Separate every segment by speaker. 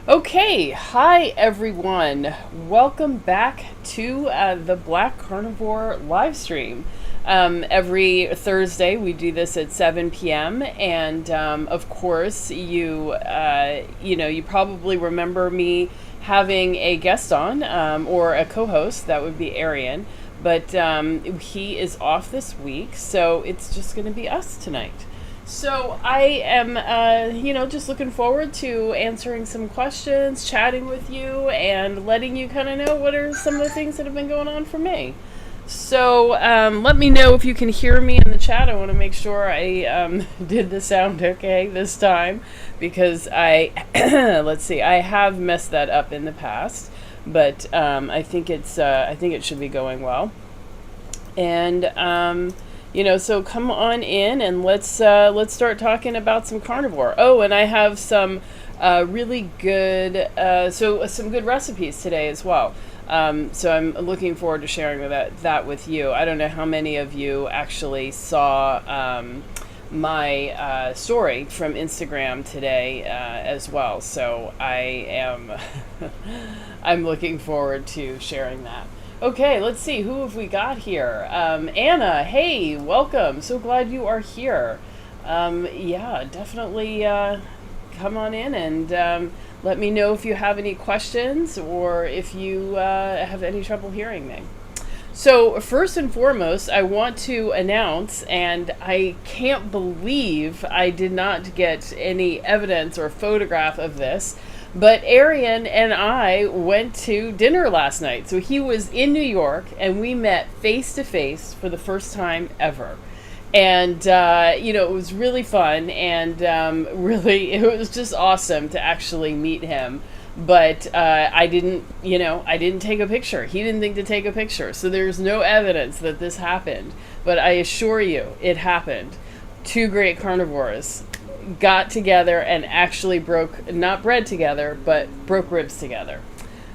Speaker 1: Okay, hi everyone. Welcome back to the Black Carnivore live stream. Every Thursday we do this at 7 p.m. and of course you probably remember me having a guest on or a co-host. That would be Arian, but he is off this week, so it's just going to be us tonight. So I am, just looking forward to answering some questions, chatting with you, and letting you kind of know what are some of the things that have been going on for me. So let me know if you can hear me in the chat. I want to make sure I did the sound okay this time because let's see, I have messed that up in the past, but I think it should be going well. And so come on in and let's start talking about some carnivore. Oh, and I have some really good, some good recipes today as well. So I'm looking forward to sharing that with you. I don't know how many of you actually saw my story from Instagram today as well. So I'm looking forward to sharing that. Okay, let's see. Who have we got here? Anna, hey, welcome. So glad you are here. Definitely come on in and let me know if you have any questions or if you have any trouble hearing me. So first and foremost, I want to announce, and I can't believe I did not get any evidence or photograph of this, but Arian and I went to dinner last night. So he was in New York and we met face to face for the first time ever. And, it was really fun and it was just awesome to actually meet him. But I didn't take a picture. He didn't think to take a picture. So there's no evidence that this happened. But I assure you, it happened. Two great carnivores got together and actually not bread together, but broke ribs together.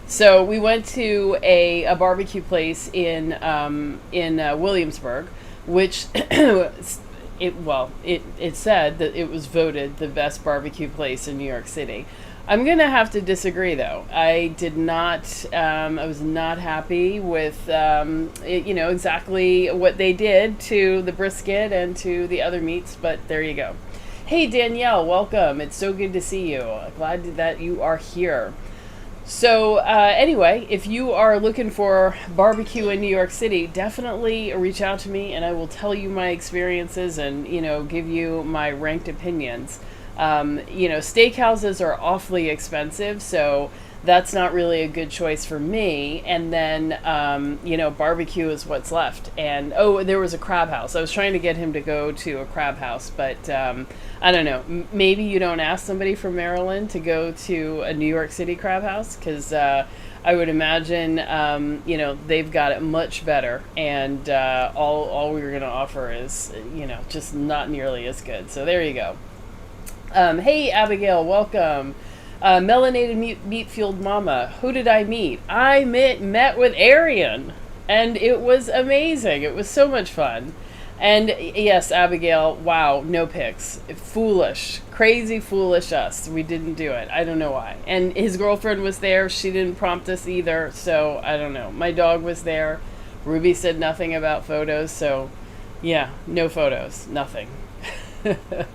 Speaker 1: So we went to a barbecue place in Williamsburg, which it said that it was voted the best barbecue place in New York City. I'm gonna have to disagree though. I was not happy with exactly what they did to the brisket and to the other meats, but there you go. Hey Danielle, welcome. It's so good to see you. Glad that you are here. So anyway, if you are looking for barbecue in New York City, definitely reach out to me and I will tell you my experiences and, give you my ranked opinions. Steakhouses are awfully expensive, so that's not really a good choice for me. And then, barbecue is what's left. And, there was a crab house. I was trying to get him to go to a crab house, but I don't know. Maybe you don't ask somebody from Maryland to go to a New York City crab house, because I would imagine, they've got it much better. And all we were going to offer is, just not nearly as good. So there you go. Hey, Abigail, welcome. Melanated Meat-Fueled Mama. Who did I meet? I met with Arian, and it was amazing. It was so much fun. And yes, Abigail, wow, no pics. Foolish. Crazy foolish us. We didn't do it. I don't know why. And his girlfriend was there. She didn't prompt us either, so I don't know. My dog was there. Ruby said nothing about photos, so yeah, no photos. Nothing.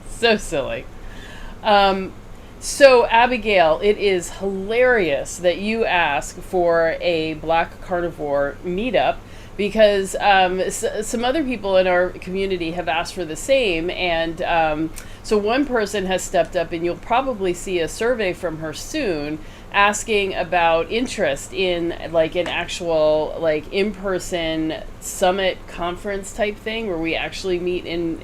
Speaker 1: So silly. So Abigail, it is hilarious that you ask for a Black Carnivore meetup because some other people in our community have asked for the same, and so one person has stepped up, and you'll probably see a survey from her soon asking about interest in like an actual like in-person summit conference type thing where we actually meet in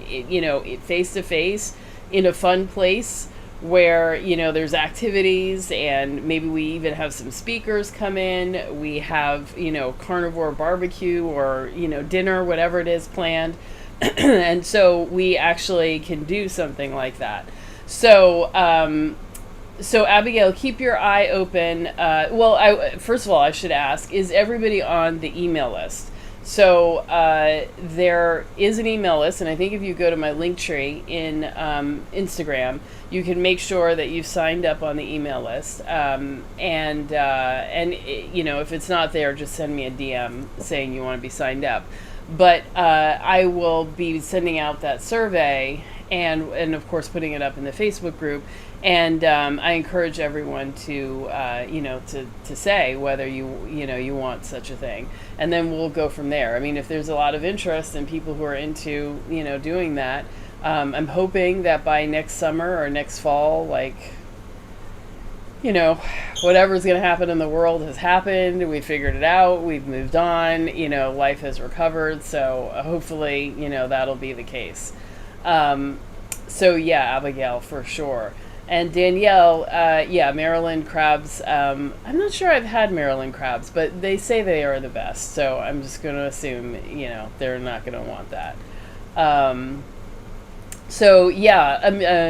Speaker 1: face to face in a fun place where there's activities and maybe we even have some speakers come in. We have carnivore barbecue or dinner, whatever it is planned. And so we actually can do something like that. So Abigail, keep your eye open. First of all, I should ask, is everybody on the email list? So there is an email list, and I think if you go to my link tree in Instagram, you can make sure that you've signed up on the email list. If it's not there, just send me a DM saying you want to be signed up. But I will be sending out that survey, and of course putting it up in the Facebook group. And I encourage everyone to to say whether you want such a thing, and then we'll go from there. I mean, if there's a lot of interest and people who are into doing that, I'm hoping that by next summer or next fall, whatever's going to happen in the world has happened. We figured it out. We've moved on. Life has recovered. So hopefully, that'll be the case. So yeah, Abigail, for sure. And Danielle, Maryland crabs. I'm not sure I've had Maryland crabs, but they say they are the best. So I'm just going to assume, they're not going to want that. A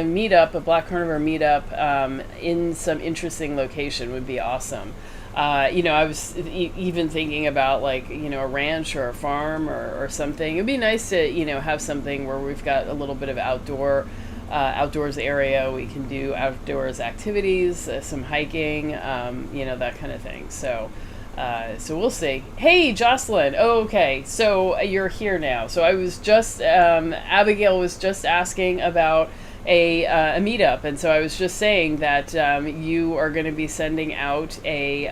Speaker 1: meetup, a Black Carnivore meetup in some interesting location would be awesome. I was even thinking about a ranch or a farm or something. It'd be nice to, have something where we've got a little bit of outdoors area. We can do outdoors activities, some hiking, that kind of thing. So we'll see. Hey, Jocelyn. Oh, okay. So you're here now. So I was just, Abigail was just asking about a meetup. And so I was just saying that you are going to be sending out a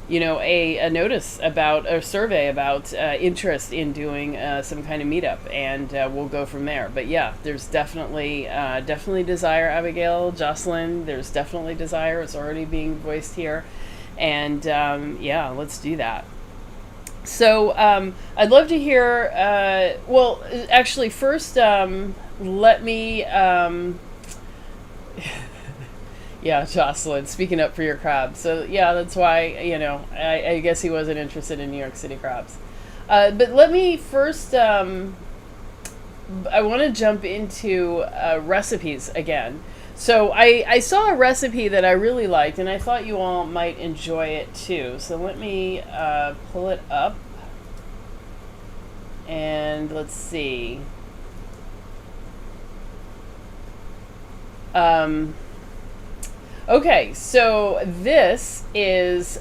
Speaker 1: notice about a survey about interest in doing some kind of meetup, and we'll go from there. But yeah, there's definitely desire, Abigail, Jocelyn. There's definitely desire. It's already being voiced here, and let's do that. So I'd love to hear. Actually, first, let me. Yeah, Jocelyn, speaking up for your crabs. So, yeah, that's why, I guess he wasn't interested in New York City crabs. But let me first, I want to jump into recipes again. So I saw a recipe that I really liked, and I thought you all might enjoy it too. So let me pull it up. And let's see. Okay, so this is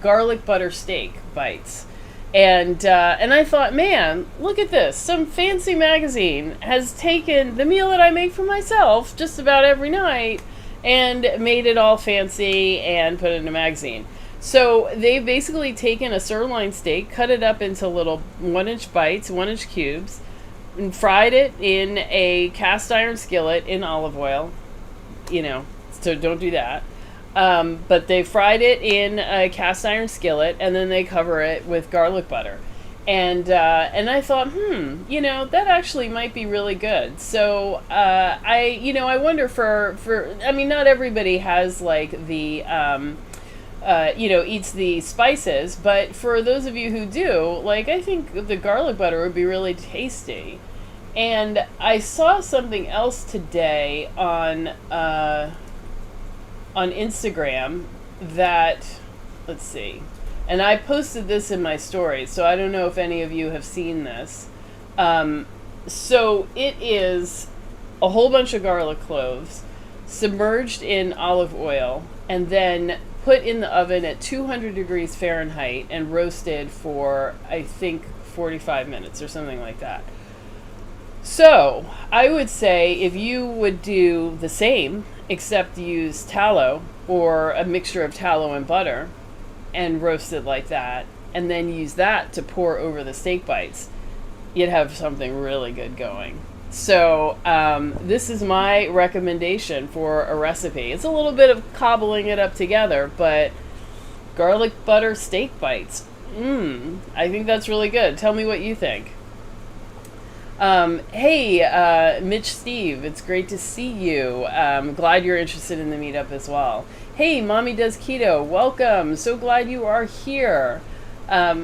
Speaker 1: garlic butter steak bites. And I thought, man, look at this. Some fancy magazine has taken the meal that I make for myself just about every night and made it all fancy and put it in a magazine. So they've basically taken a sirloin steak, cut it up into little 1-inch bites, 1-inch cubes, and fried it in a cast iron skillet in olive oil. So don't do that. But they fried it in a cast iron skillet, and then they cover it with garlic butter. And I thought, that actually might be really good. So I wonder for not everybody has the eats the spices, but for those of you who do, I think the garlic butter would be really tasty. And I saw something else today on Instagram that, let's see, and I posted this in my stories, so I don't know if any of you have seen this. So it is a whole bunch of garlic cloves submerged in olive oil and then put in the oven at 200 degrees Fahrenheit and roasted for, I think, 45 minutes or something like that. So I would say if you would do the same, except use tallow or a mixture of tallow and butter and roast it like that, and then use that to pour over the steak bites, you'd have something really good going. So this is my recommendation for a recipe. It's a little bit of cobbling it up together, but garlic butter steak bites. I think that's really good. Tell me what you think. Hey, Mitch Steve, it's great to see you. I'm glad you're interested in the meetup as well. Hey, Mommy Does Keto, welcome. So glad you are here. Let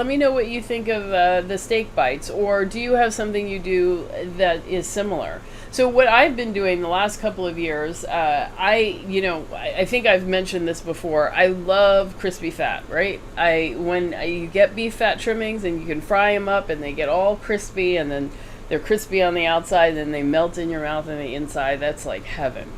Speaker 1: me know what you think of the steak bites, or do you have something you do that is similar? So what I've been doing the last couple of years, I think I've mentioned this before. I love crispy fat, right? When you get beef fat trimmings and you can fry them up and they get all crispy and then they're crispy on the outside and they melt in your mouth on the inside. That's like heaven.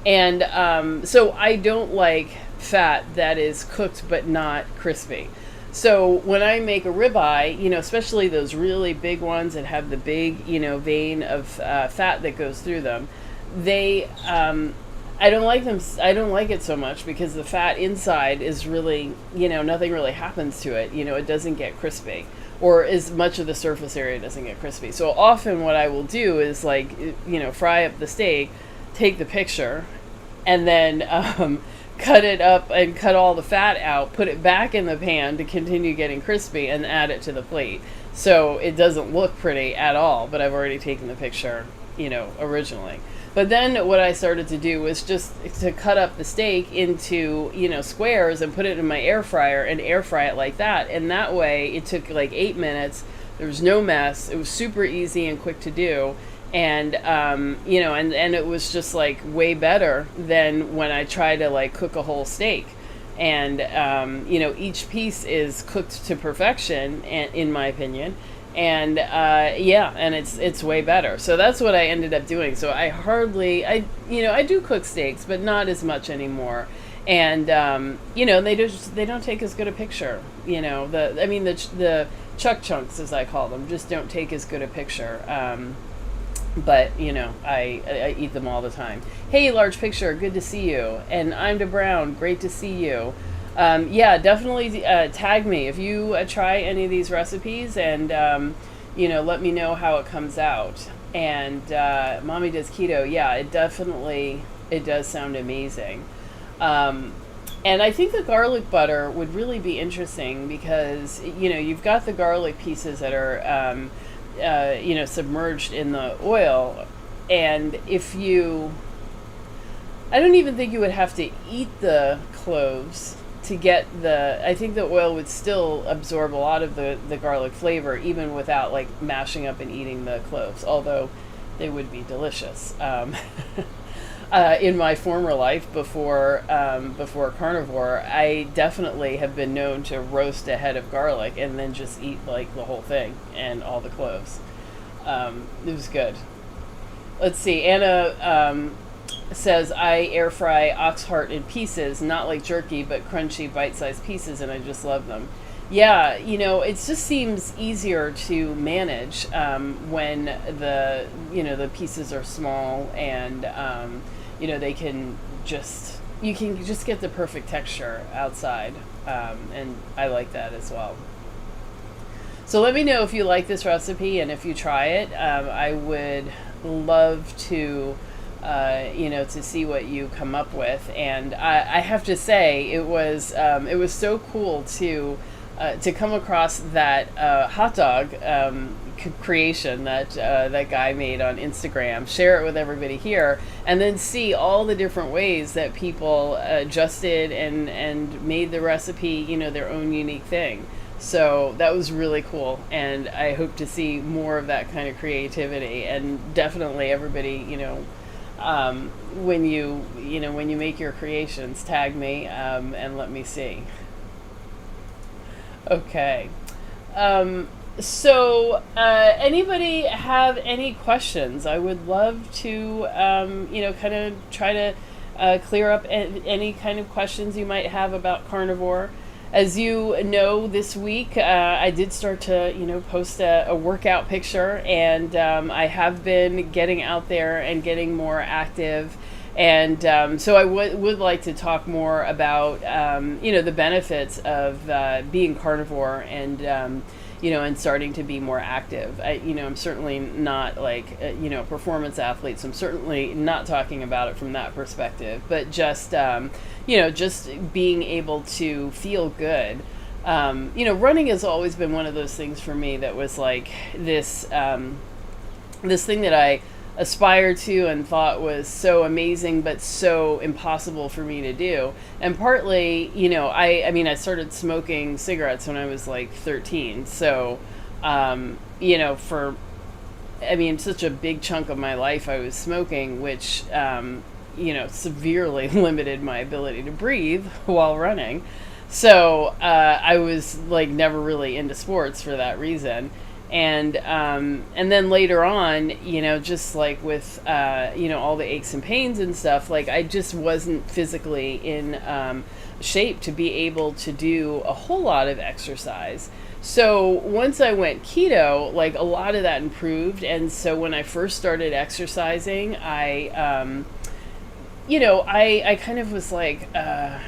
Speaker 1: And so I don't like fat that is cooked but not crispy. So when I make a ribeye, especially those really big ones that have the big, vein of fat that goes through them, I don't like them. I don't like it so much because the fat inside is really, nothing really happens to it. It doesn't get crispy, or as much of the surface area doesn't get crispy. So often what I will do is fry up the steak, take the picture, and then cut it up and cut all the fat out, put it back in the pan to continue getting crispy, and add it to the plate. So it doesn't look pretty at all, but I've already taken the picture, originally. But then what I started to do was just to cut up the steak into, squares and put it in my air fryer and air fry it like that. And that way it took like 8 minutes. There was no mess. It was super easy and quick to do. And and it was just like way better than when I try to cook a whole steak. And each piece is cooked to perfection, in my opinion. And and it's way better. So that's what I ended up doing. So I do cook steaks, but not as much anymore. And they don't take as good a picture. The chuck chunks, as I call them, just don't take as good a picture. But I eat them all the time. Hey, large picture, good to see you. And I'm De Brown, great to see you. Definitely tag me if you try any of these recipes, and let me know how it comes out. And Mommy does keto. Yeah, it does sound amazing. And I think the garlic butter would really be interesting because you've got the garlic pieces that are submerged in the oil, and I don't even think you would have to eat the cloves to get I think the oil would still absorb a lot of the garlic flavor even without mashing up and eating the cloves, although they would be delicious. In my former life before Carnivore, I definitely have been known to roast a head of garlic and then just eat the whole thing and all the cloves. It was good. Let's see. Anna says, I air fry ox heart in pieces, not like jerky, but crunchy bite-sized pieces, and I just love them. Yeah, it just seems easier to manage when the pieces are small and they can you can just get the perfect texture outside, and I like that as well. So let me know if you like this recipe and if you try it. I would love to to see what you come up with. And I have to say, it was so cool to come across that hot dog creation that that guy made on Instagram, share it with everybody here, and then see all the different ways that people adjusted and made the recipe, their own unique thing. So that was really cool, and I hope to see more of that kind of creativity. And definitely everybody, when you make your creations, tag me and let me see. Okay. So anybody have any questions? I would love to, kind of try to clear up any kind of questions you might have about Carnivore. As you know, this week I did start to, post a workout picture, and I have been getting out there and getting more active. And so I would like to talk more about, the benefits of being carnivore and, and starting to be more active. I'm certainly not a performance athlete, so I'm certainly not talking about it from that perspective, but just, just being able to feel good. Running has always been one of those things for me that was this thing that I aspired to and thought was so amazing but so impossible for me to do. And partly, I started smoking cigarettes when I was 13, so for I mean, such a big chunk of my life I was smoking, which, severely limited my ability to breathe while running. So I was like never really into sports for that reason. And then later on, just like with all the aches and pains and stuff, like I just wasn't physically in shape to be able to do a whole lot of exercise. So once I went keto, like a lot of that improved. And so when I first started exercising, I kind of was like, I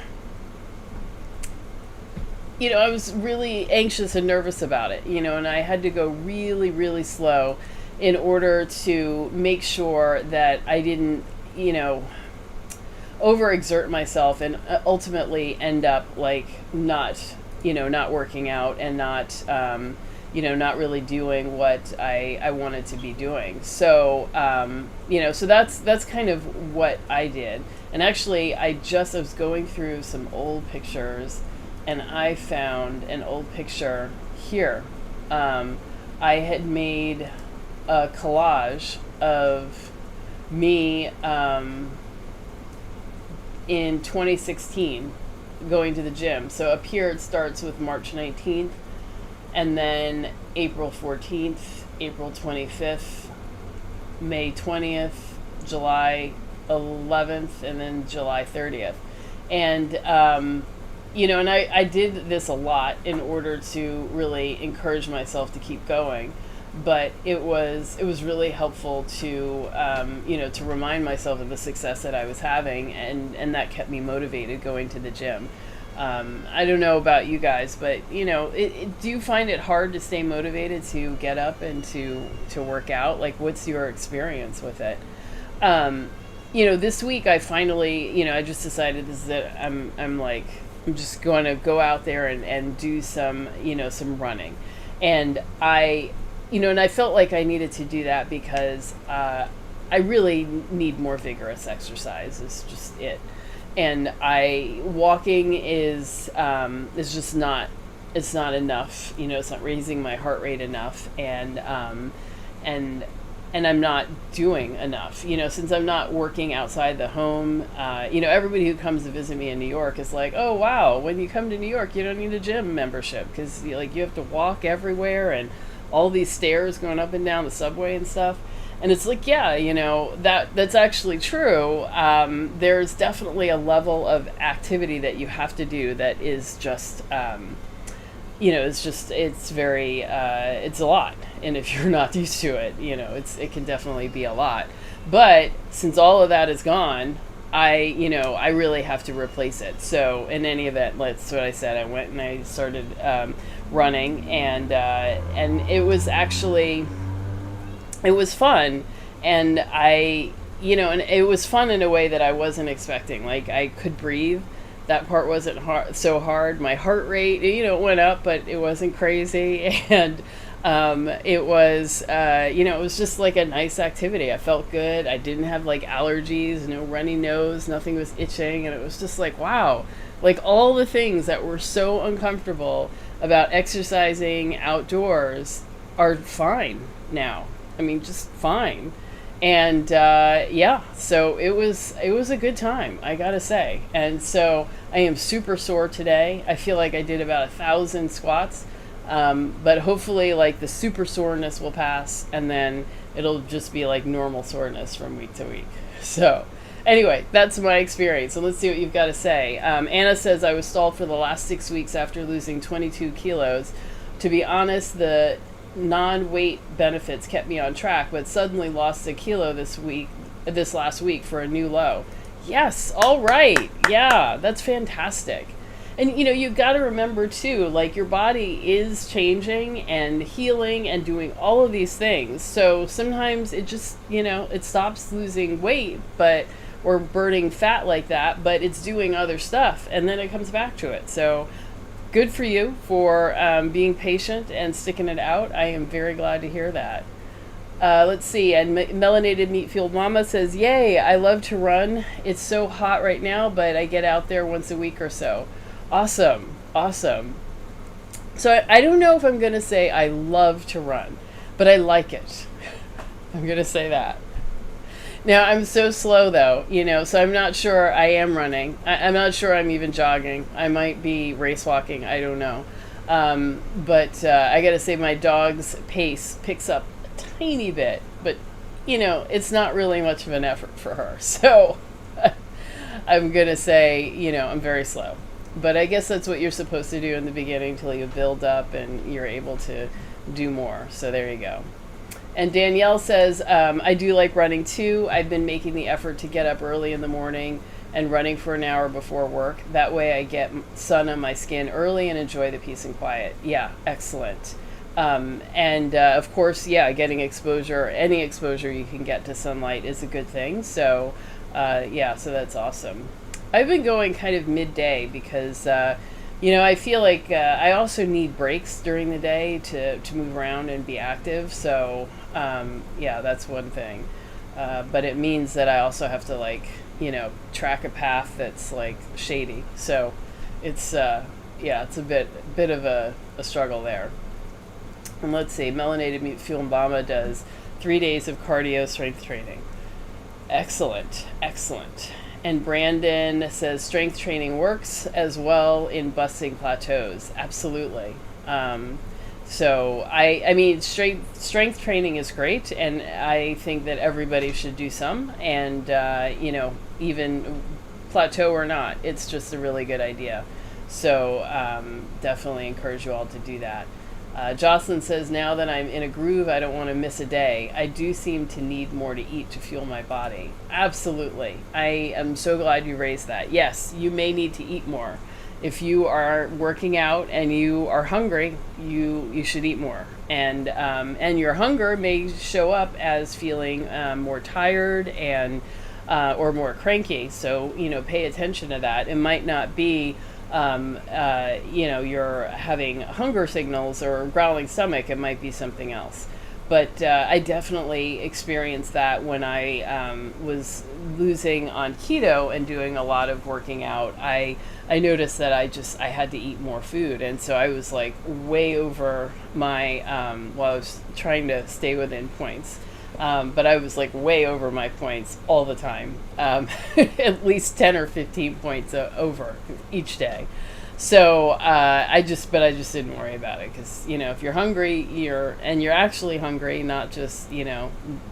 Speaker 1: was really anxious and nervous about it, and I had to go really, really slow in order to make sure that I didn't, overexert myself and ultimately end up like not working out and not really doing what I wanted to be doing. So, so that's kind of what I did. And actually, I was going through some old pictures and I found an old picture here. I had made a collage of me in 2016 going to the gym. So up here it starts with March 19th, and then April 14th, April 25th, May 20th, July 11th, and then July 30th. And and I did this a lot in order to really encourage myself to keep going. But it was really helpful to to remind myself of the success that I was having, and that kept me motivated going to the gym. I don't know about you guys, but do you find it hard to stay motivated to get up and to work out? Like, what's your experience with it? This week I finally, I just decided I'm just going to go out there and do some running. And I felt like I needed to do that because I really need more vigorous exercise is just it. And walking is just not, it's not enough, it's not raising my heart rate enough. And I'm not doing enough, since I'm not working outside the home. Everybody who comes to visit me in New York is like, oh, wow, when you come to New York, you don't need a gym membership because you have to walk everywhere and all these stairs going up and down the subway and stuff. And it's like, yeah, that's actually true. There's definitely a level of activity that you have to do that is just, it's very, it's a lot. And if you're not used to it, it can definitely be a lot. But since all of that is gone, I really have to replace it. So in any event, that's what I said. I went and I started running, and it was actually, it was fun. And and it was fun in a way that I wasn't expecting. Like, I could breathe. That part wasn't so hard. My heart rate, it went up, but it wasn't crazy. And it was, it was just like a nice activity. I felt good. I didn't have like allergies, no runny nose, nothing was itching. And it was just like, wow, like all the things that were so uncomfortable about exercising outdoors are fine now. I mean, just fine. And so it was a good time, I gotta say. And so I am super sore today. I feel like I did about 1,000 squats, but hopefully like the super soreness will pass, and then it'll just be like normal soreness from week to week. So anyway, that's my experience. So let's see what you've got to say. Anna says, I was stalled for the last 6 weeks after losing 22 kilos. To be honest, the non-weight benefits kept me on track, but suddenly lost a kilo this last week for a new low. Yes, all right. Yeah, that's fantastic. And you've got to remember too, like your body is changing and healing and doing all of these things. So sometimes it just, it stops losing weight, or burning fat like that, but it's doing other stuff, and then it comes back to it. So good for you for being patient and sticking it out. I am very glad to hear that. Let's see. And Melanated Meatfield Mama says, yay, I love to run. It's so hot right now, but I get out there once a week or so. Awesome. Awesome. So I don't know if I'm going to say I love to run, but I like it. I'm going to say that. Now, I'm so slow though, so I'm not sure I am running. I'm not sure I'm even jogging. I might be race walking. I don't know. But I got to say, my dog's pace picks up a tiny bit, but, it's not really much of an effort for her. So I'm going to say, I'm very slow. But I guess that's what you're supposed to do in the beginning till you build up and you're able to do more. So there you go. And Danielle says, I do like running too. I've been making the effort to get up early in the morning and running for an hour before work. That way I get sun on my skin early and enjoy the peace and quiet. Yeah, excellent. And of course, getting exposure, any exposure you can get to sunlight is a good thing. So, so that's awesome. I've been going kind of midday because, I feel like I also need breaks during the day to move around and be active. So, that's one thing. But it means that I also have to track a path that's like shady. So it's, it's a bit of a struggle there. And let's see, Melanated Fuel Mbama does 3 days of cardio strength training. Excellent. And Brandon says strength training works as well in busting plateaus. Absolutely. So I mean, strength training is great, and I think that everybody should do some. And even plateau or not, it's just a really good idea. So definitely encourage you all to do that. Jocelyn says, now that I'm in a groove, I don't want to miss a day. I do seem to need more to eat to fuel my body. Absolutely. I am so glad you raised that. Yes, you may need to eat more. If you are working out and you are hungry, you should eat more. And your hunger may show up as feeling more tired and or more cranky. So, pay attention to that. It might not be you're having hunger signals or growling stomach. It might be something else. But I definitely experienced that when I was losing on keto and doing a lot of working out. I noticed that I had to eat more food. And so I was like way over my, I was trying to stay within points. But I was like way over my points all the time, at least 10 or 15 points over each day. So I just didn't worry about it because, if you're hungry, you're actually hungry, not just,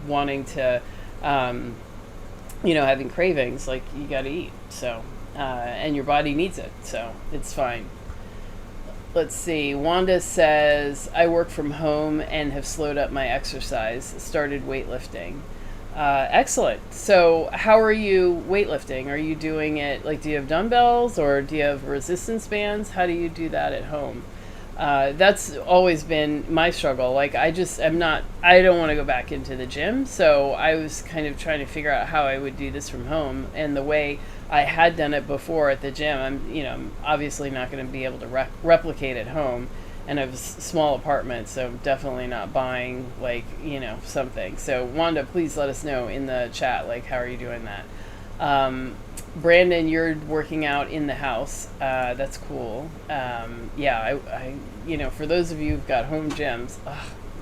Speaker 1: wanting to, having cravings, like you got to eat. So, and your body needs it. So it's fine. Let's see. Wanda says, I work from home and have slowed up my exercise, started weightlifting. Excellent. So how are you weightlifting? Are you doing it, do you have dumbbells or do you have resistance bands? How do you do that at home? That's always been my struggle. I don't want to go back into the gym. So I was kind of trying to figure out how I would do this from home. And the way I had done it before at the gym, I'm obviously not going to be able to replicate at home. And I have a small apartment, so definitely not buying something. So Wanda, please let us know in the chat, how are you doing that? Brandon, you're working out in the house. That's cool. I for those of you who've got home gyms,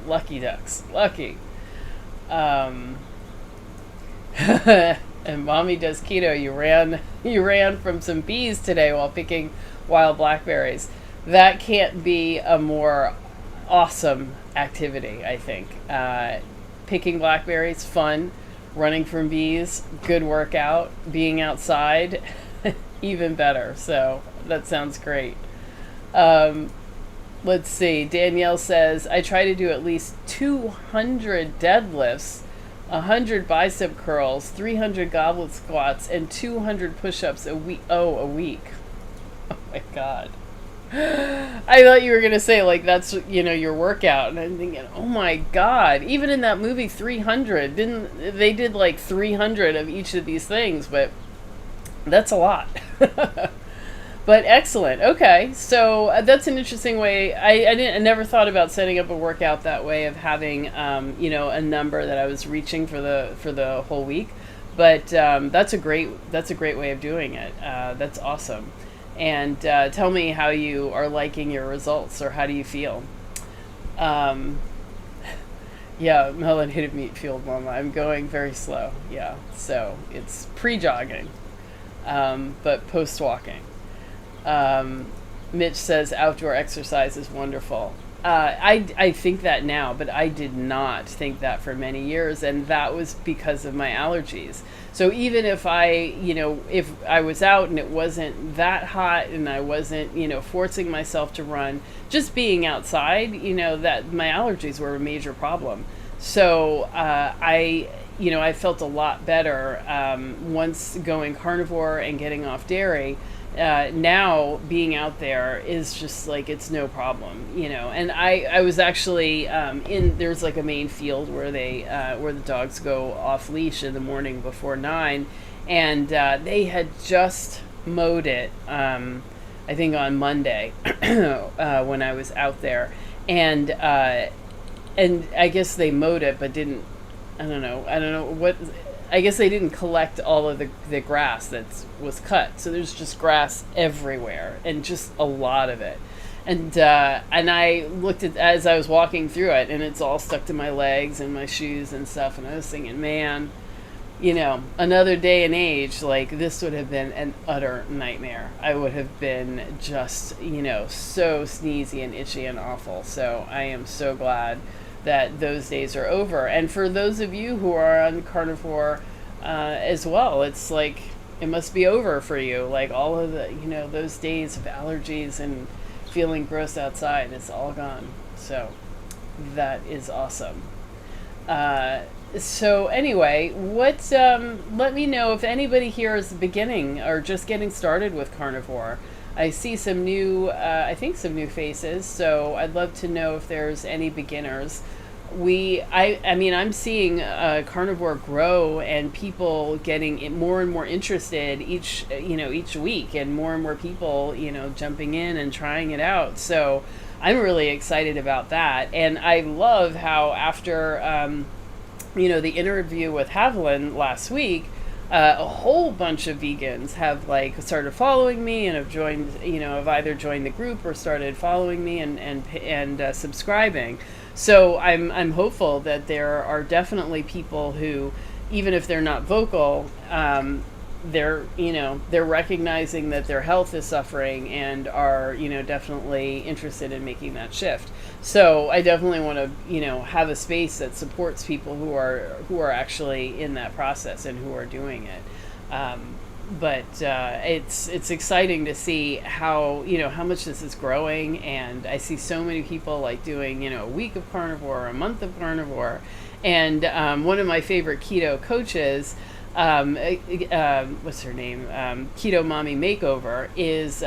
Speaker 1: lucky ducks, lucky. And mommy does keto. You ran from some bees today while picking wild blackberries. That can't be a more awesome activity, I think. Picking blackberries, fun. Running from bees, good workout. Being outside, even better. So that sounds great. Let's see. Danielle says, I try to do at least 200 deadlifts, 100 bicep curls, 300 goblet squats, and 200 push-ups a week. Oh my God. I thought you were going to say, that's, your workout. And I'm thinking, oh my God. Even in that movie 300, they did 300 of each of these things, but that's a lot. But excellent. Okay. So that's an interesting way. I never thought about setting up a workout that way of having, a number that I was reaching for the whole week. But that's a great way of doing it. That's awesome. And tell me how you are liking your results, or how do you feel? Yeah, melanated meat fueled mama. I'm going very slow. Yeah, so it's pre-jogging, but post-walking. Um, Mitch says outdoor exercise is wonderful. I think that now, but I did not think that for many years, and that was because of my allergies. So even if if I was out and it wasn't that hot and I wasn't, forcing myself to run, just being outside, that my allergies were a major problem. So I felt a lot better once going carnivore and getting off dairy. Now being out there is just like it's no problem, And I was actually there's like a main field where where the dogs go off leash in the morning before 9, and they had just mowed it. I think on Monday when I was out there, and I guess they mowed it, but didn't. I don't know what. I guess they didn't collect all of the grass that was cut, so there's just grass everywhere and just a lot of it. And I looked at as I was walking through it, and it's all stuck to my legs and my shoes and stuff. And I was thinking, man, another day and age, like this would have been an utter nightmare. I would have been just, so sneezy and itchy and awful. So I am so glad that those days are over. And for those of you who are on carnivore as well, it's like it must be over for you. Like all of the, those days of allergies and feeling gross outside, it's all gone. So that is awesome. So anyway, let me know if anybody here is beginning or just getting started with carnivore. I see some new faces, so I'd love to know if there's any beginners. I'm seeing carnivore grow and people getting more and more interested each week, and more people, jumping in and trying it out. So I'm really excited about that. And I love how after, the interview with Haviland last week, a whole bunch of vegans have started following me and have joined, have either joined the group or started following me and subscribing. So I'm hopeful that there are definitely people who, even if they're not vocal, they're recognizing that their health is suffering and are, definitely interested in making that shift. So I definitely want to, have a space that supports people who are actually in that process and who are doing it. But it's exciting to see how much this is growing, and I see so many people doing a week of carnivore, a month of carnivore, and one of my favorite keto coaches, what's her name? Keto Mommy Makeover is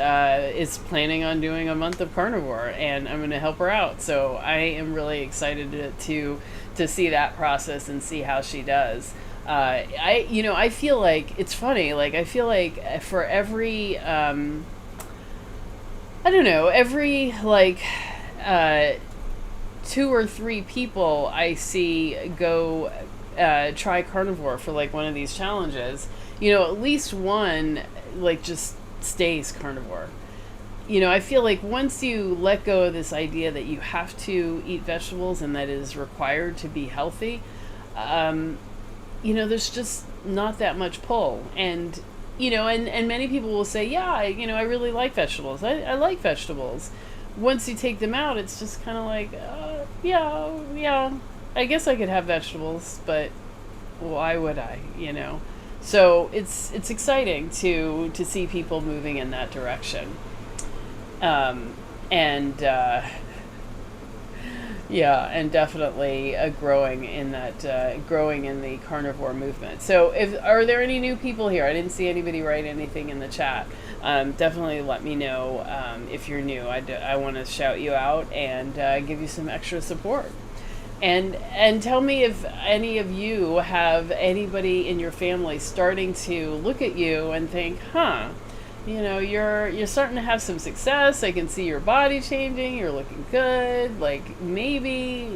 Speaker 1: planning on doing a month of carnivore, and I'm going to help her out. So I am really excited to see that process and see how she does. I feel like it's funny. I feel like for every every 2 or 3 people I see go try carnivore for one of these challenges, at least one just stays carnivore. I feel like once you let go of this idea that you have to eat vegetables and that it is required to be healthy, there's just not that much pull. And and many people will say, yeah, I really like vegetables. I like vegetables. Once you take them out, it's just kind of yeah, I guess I could have vegetables, but why would I, So it's exciting to see people moving in that direction. And definitely growing in the carnivore movement. So are there any new people here? I didn't see anybody write anything in the chat. Definitely let me know if you're new. I want to shout you out and give you some extra support. And tell me if any of you have anybody in your family starting to look at you and think, you're starting to have some success. I can see your body changing. You're looking good. Maybe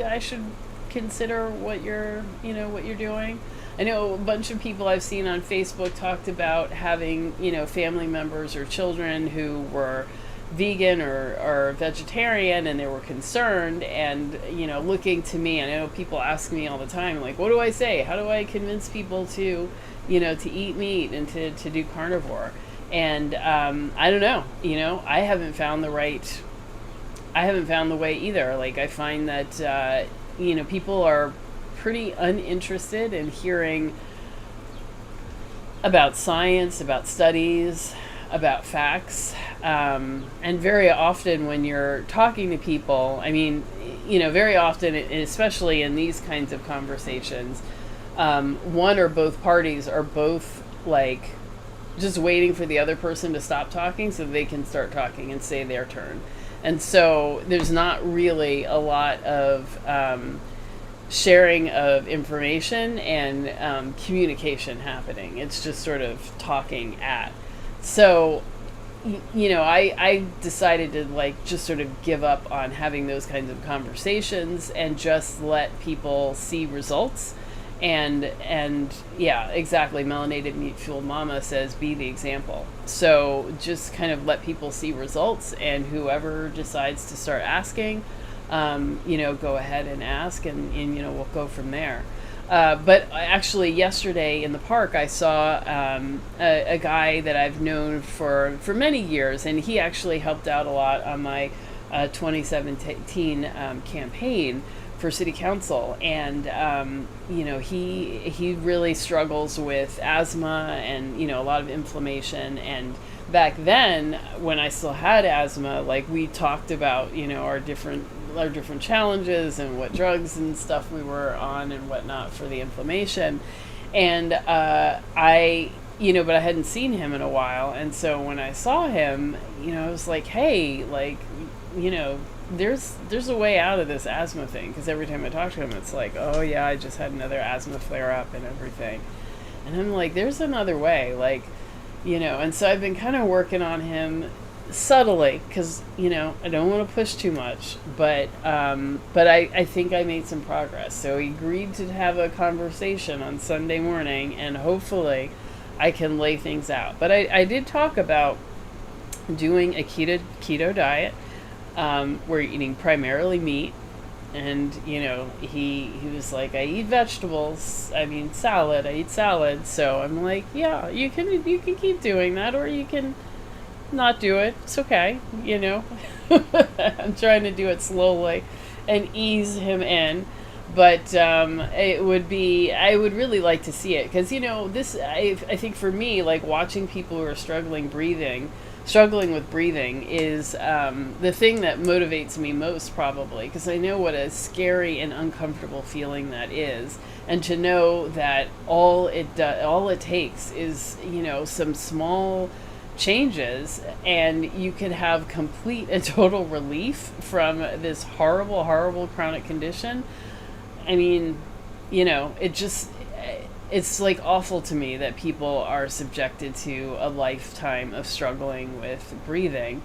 Speaker 1: I should consider what you're doing. I know a bunch of people I've seen on Facebook talked about having, family members or children who were vegan or vegetarian, and they were concerned and, looking to me. And I know people ask me all the time, like, what do I say? How do I convince people to, to eat meat and to do carnivore? And I don't know, I haven't found the way either. Like, I find that, people are pretty uninterested in hearing about science, about studies, about facts. And very often when you're talking to people, very often, especially in these kinds of conversations, one or both parties are both like just waiting for the other person to stop talking so they can start talking and say their turn. And so there's not really a lot of sharing of information and communication happening. It's just sort of talking at. So, I decided to just sort of give up on having those kinds of conversations and just let people see results. And yeah, exactly. Melanated Meat Fueled Mama says, be the example. So just kind of let people see results, and whoever decides to start asking, go ahead and ask, and we'll go from there. But actually yesterday in the park, I saw a guy that I've known for many years, and he actually helped out a lot on my 2017 campaign for city council. And he really struggles with asthma and a lot of inflammation. And back then, when I still had asthma, we talked about our different challenges and what drugs and stuff we were on and whatnot for the inflammation. And but I hadn't seen him in a while. And so when I saw him, I was like, hey, there's a way out of this asthma thing. Because every time I talk to him, it's like, oh yeah, I just had another asthma flare up and everything. And I'm like, there's another way, and so I've been kind of working on him subtly, because I don't want to push too much, but I think I made some progress. So he agreed to have a conversation on Sunday morning, and hopefully I can lay things out. But I did talk about doing a keto diet. We're eating primarily meat, and he was like, I eat vegetables, salad, I eat salad. So I'm like, yeah, you can keep doing that, or you can not do it. It's okay, I'm trying to do it slowly and ease him in. But I would really like to see it, because this, I think for me, watching people who are struggling with breathing is the thing that motivates me most, probably, because I know what a scary and uncomfortable feeling that is. And to know that all it takes is some small changes, and you can have complete and total relief from this horrible, horrible chronic condition. It's awful to me that people are subjected to a lifetime of struggling with breathing,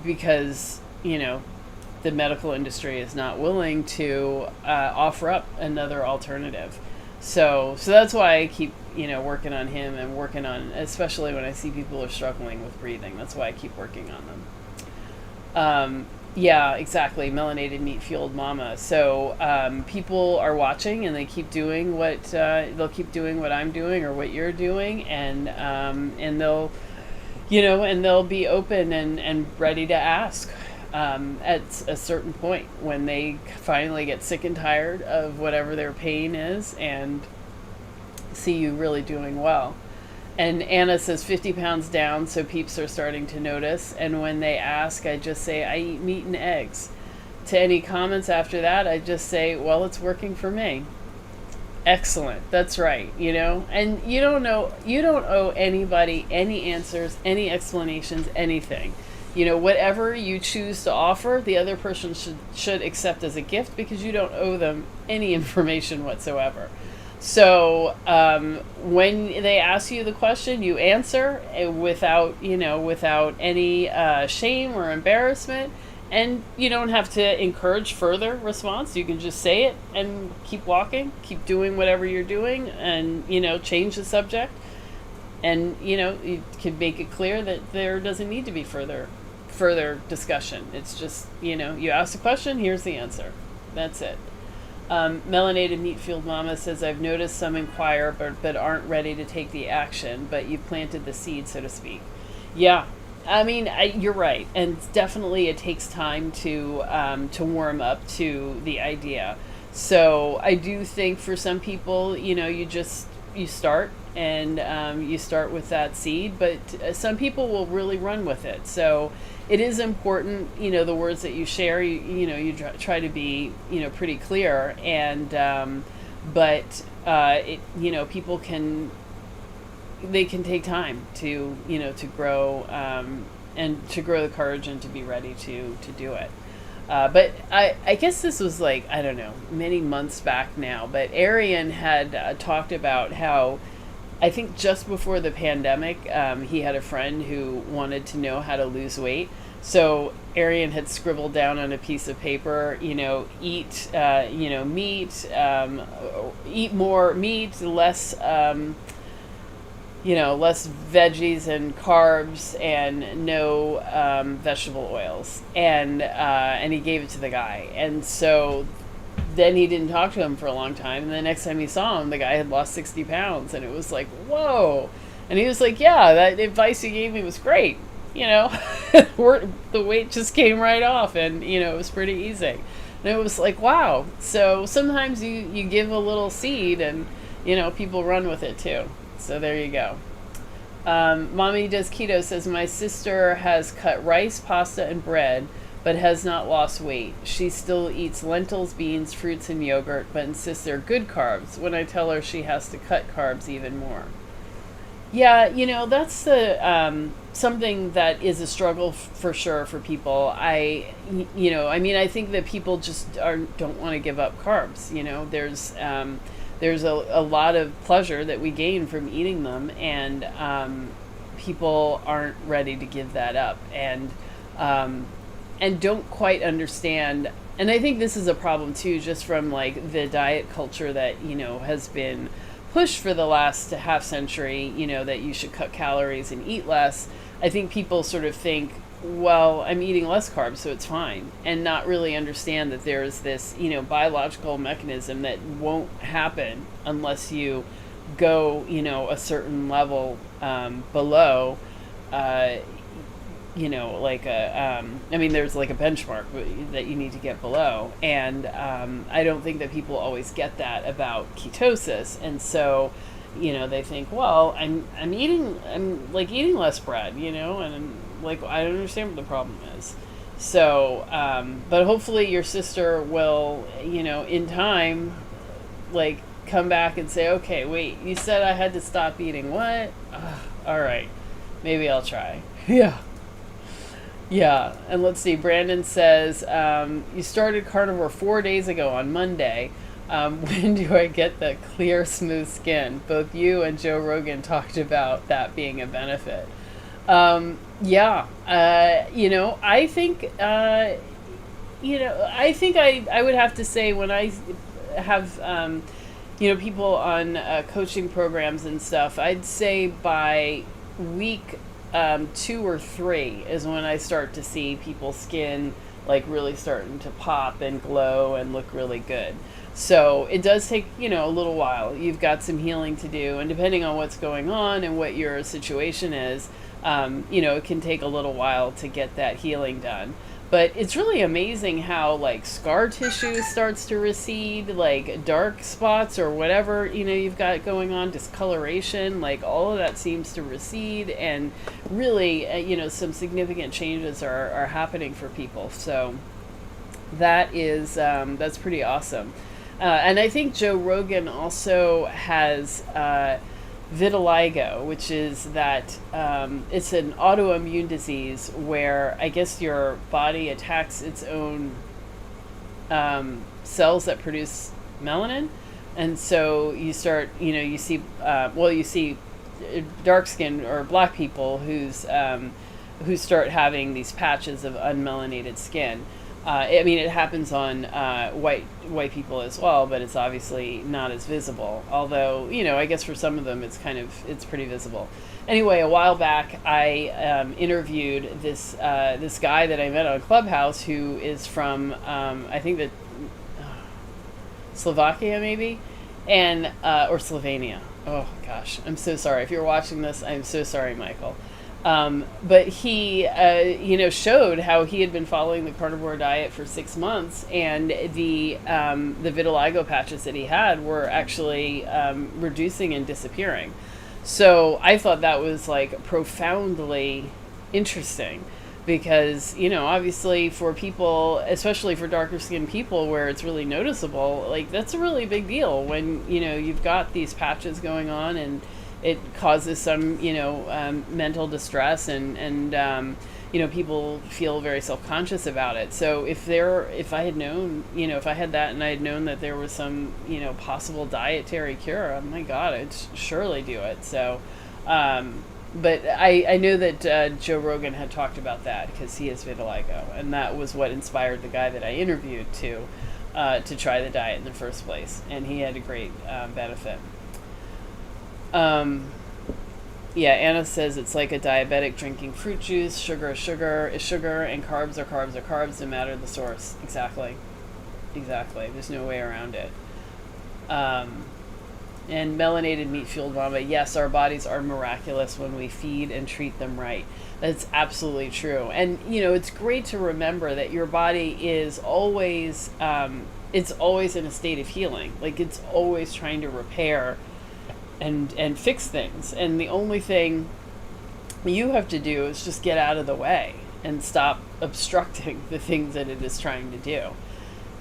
Speaker 1: because the medical industry is not willing to offer up another alternative. So that's why I keep working on him, and working on, especially when I see people are struggling with breathing. That's why I keep working on them. Yeah, exactly. Melanated Meat Fueled Mama. So people are watching, and they keep doing what they'll keep doing what I'm doing or what you're doing, and they'll and they'll be open and ready to ask at a certain point, when they finally get sick and tired of whatever their pain is and see you really doing well. And Anna says 50 pounds down, so peeps are starting to notice. And when they ask, I just say, I eat meat and eggs. To any comments after that, I just say, well, it's working for me. Excellent. That's right. And you don't owe anybody any answers, any explanations, anything. Whatever you choose to offer, the other person should accept as a gift, because you don't owe them any information whatsoever. So when they ask you the question, you answer without any shame or embarrassment, and you don't have to encourage further response. You can just say it and keep walking, keep doing whatever you're doing, and change the subject, and you can make it clear that there doesn't need to be further further discussion. It's just, you ask a question, here's the answer. That's it. Melanated Meatfield Mama says, I've noticed some inquire but aren't ready to take the action, but you've planted the seed, so to speak. Yeah. I mean, you're right. And definitely it takes time to warm up to the idea. So I do think for some people, you start and you start with that seed, but some people will really run with it. So it is important, the words that you share, you try to be, pretty clear. And, people they can take time to, to grow, and to grow the courage and to be ready to do it. But I guess this was like, I don't know, many months back now, but Arian had talked about how, I think just before the pandemic, he had a friend who wanted to know how to lose weight. So Arian had scribbled down on a piece of paper, eat, meat, eat more meat, less, less veggies and carbs and no vegetable oils. And he gave it to the guy. And so then he didn't talk to him for a long time. And the next time he saw him, the guy had lost 60 pounds. And it was like, whoa. And he was like, yeah, that advice you gave me was great. The weight just came right off. And, it was pretty easy. And it was like, wow. So sometimes you give a little seed and, people run with it too. So there you go. Mommy Does Keto says, my sister has cut rice, pasta, and bread, but has not lost weight. She still eats lentils, beans, fruits, and yogurt, but insists they're good carbs when I tell her she has to cut carbs even more. Yeah, that's the something that is a struggle for sure for people. I think that people just don't want to give up carbs. There's a lot of pleasure that we gain from eating them, and people aren't ready to give that up, and don't quite understand. And I think this is a problem too, just from like the diet culture that has been pushed for the last half century. That you should cut calories and eat less. I think people sort of think, well, I'm eating less carbs, so it's fine, and not really understand that there's this, biological mechanism that won't happen unless you go, a certain level below, there's like a benchmark that you need to get below, and I don't think that people always get that about ketosis, and so they think, well, I'm eating less bread, and like, I don't understand what the problem is. So, but hopefully your sister will, in time, like, come back and say, okay, wait, you said I had to stop eating what? All right, maybe I'll try. Yeah. And let's see, Brandon says, you started Carnivore 4 days ago on Monday. When do I get the clear, smooth skin? Both you and Joe Rogan talked about that being a benefit. I think I would have to say, when I have, people on coaching programs and stuff, I'd say by week 2 or 3 is when I start to see people's skin like really starting to pop and glow and look really good. So it does take, a little while. You've got some healing to do, and depending on what's going on and what your situation is, it can take a little while to get that healing done. But it's really amazing how like scar tissue starts to recede, like dark spots or whatever, you've got going on, discoloration, like all of that seems to recede, and really, some significant changes are happening for people. So that is, that's pretty awesome. And I think Joe Rogan also has, vitiligo, which is that it's an autoimmune disease where I guess your body attacks its own cells that produce melanin, and so you start, you see dark skin or black people who start having these patches of unmelanated skin. I mean, it happens on white people as well, but it's obviously not as visible. Although, I guess for some of them, it's pretty visible. Anyway, a while back, I interviewed this guy that I met on Clubhouse, who is from I think that Slovakia, maybe, and or Slovenia. Oh gosh, I'm so sorry. If you're watching this, I'm so sorry, Michael. But he, showed how he had been following the carnivore diet for 6 months, and the vitiligo patches that he had were actually reducing and disappearing. So I thought that was like profoundly interesting, because obviously for people, especially for darker skinned people, where it's really noticeable, like that's a really big deal when you've got these patches going on, and it causes some mental distress, and people feel very self-conscious about it. So if I had known, if I had that and I had known that there was some possible dietary cure, oh my god, I'd surely do it. So but I know that Joe Rogan had talked about that, because he has vitiligo, and that was what inspired the guy that I interviewed to try the diet in the first place, and he had a great benefit. Yeah, Anna says it's like a diabetic drinking fruit juice. Sugar is sugar, and carbs are carbs, no matter the source. Exactly. There's no way around it. And melanated meat-fueled vomit. Yes, our bodies are miraculous when we feed and treat them right. That's absolutely true. And, it's great to remember that your body is always, it's always in a state of healing. Like, it's always trying to repair and fix things. And the only thing you have to do is just get out of the way and stop obstructing the things that it is trying to do.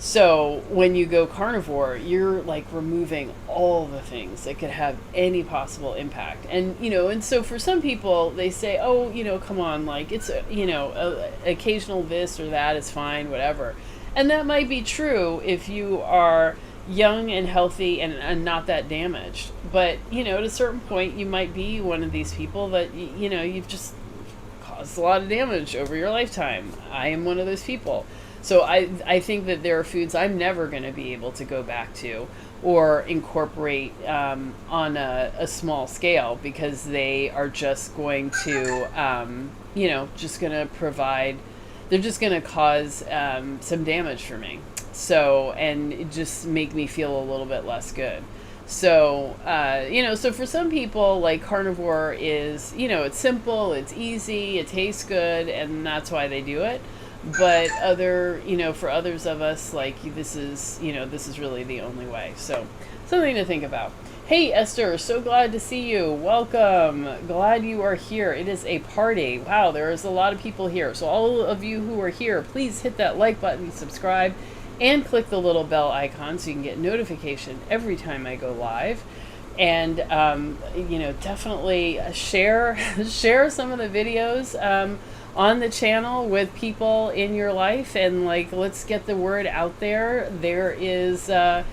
Speaker 1: So when you go carnivore, you're like removing all the things that could have any possible impact. And, and so for some people, they say, oh, come on, like it's, occasional this or that is fine, whatever. And that might be true if you are young and healthy and not that damaged. But, at a certain point, you might be one of these people that, you've just caused a lot of damage over your lifetime. I am one of those people. So I think that there are foods I'm never going to be able to go back to or incorporate on a small scale, because they are just going to, just going to provide, they're just going to cause some damage for me. So, and it just make me feel a little bit less good. So, so for some people, like carnivore is, it's simple, it's easy, it tastes good, and that's why they do it. But for others of us, like this is really the only way. So something to think about. Hey, Esther, so glad to see you. Welcome. Glad you are here. It is a party. Wow, there is a lot of people here. So all of you who are here, please hit that like button, subscribe, and click the little bell icon so you can get notification every time I go live. And, definitely share some of the videos on the channel with people in your life, and let's get the word out there. There is, I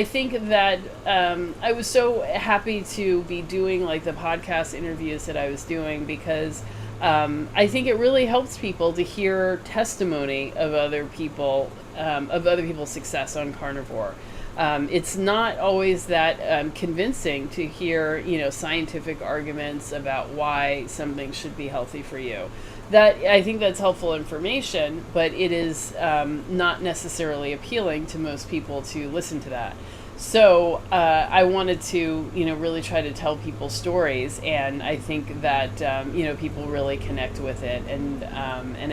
Speaker 1: think that I was so happy to be doing the podcast interviews that I was doing, because I think it really helps people to hear testimony of other people, of other people's success on carnivore. It's not always that convincing to hear, scientific arguments about why something should be healthy for you. That, I think that's helpful information, but it is not necessarily appealing to most people to listen to that. So I wanted to, really try to tell people stories, and I think that, people really connect with it, and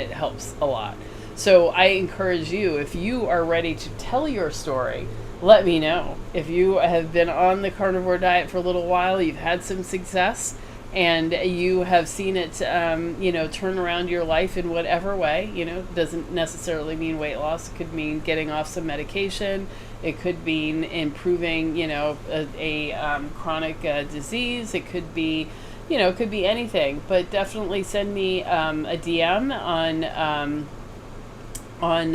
Speaker 1: it helps a lot. So I encourage you, if you are ready to tell your story, let me know. If you have been on the carnivore diet for a little while, you've had some success, and you have seen it, turn around your life in whatever way, doesn't necessarily mean weight loss. It could mean getting off some medication. It could mean improving, a chronic disease. It could be, it could be anything. But definitely send me a DM on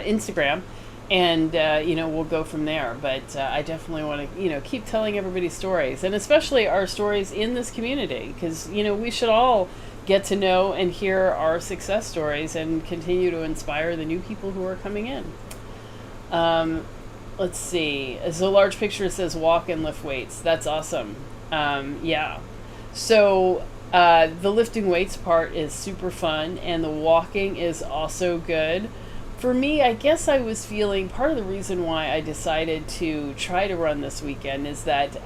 Speaker 1: Instagram, and we'll go from there. But I definitely want to keep telling everybody stories, and especially our stories in this community, because we should all get to know and hear our success stories and continue to inspire the new people who are coming in. Let's see. So large picture says walk and lift weights. That's awesome. Yeah. So the lifting weights part is super fun, and the walking is also good. For me, I guess I was feeling, part of the reason why I decided to try to run this weekend is that,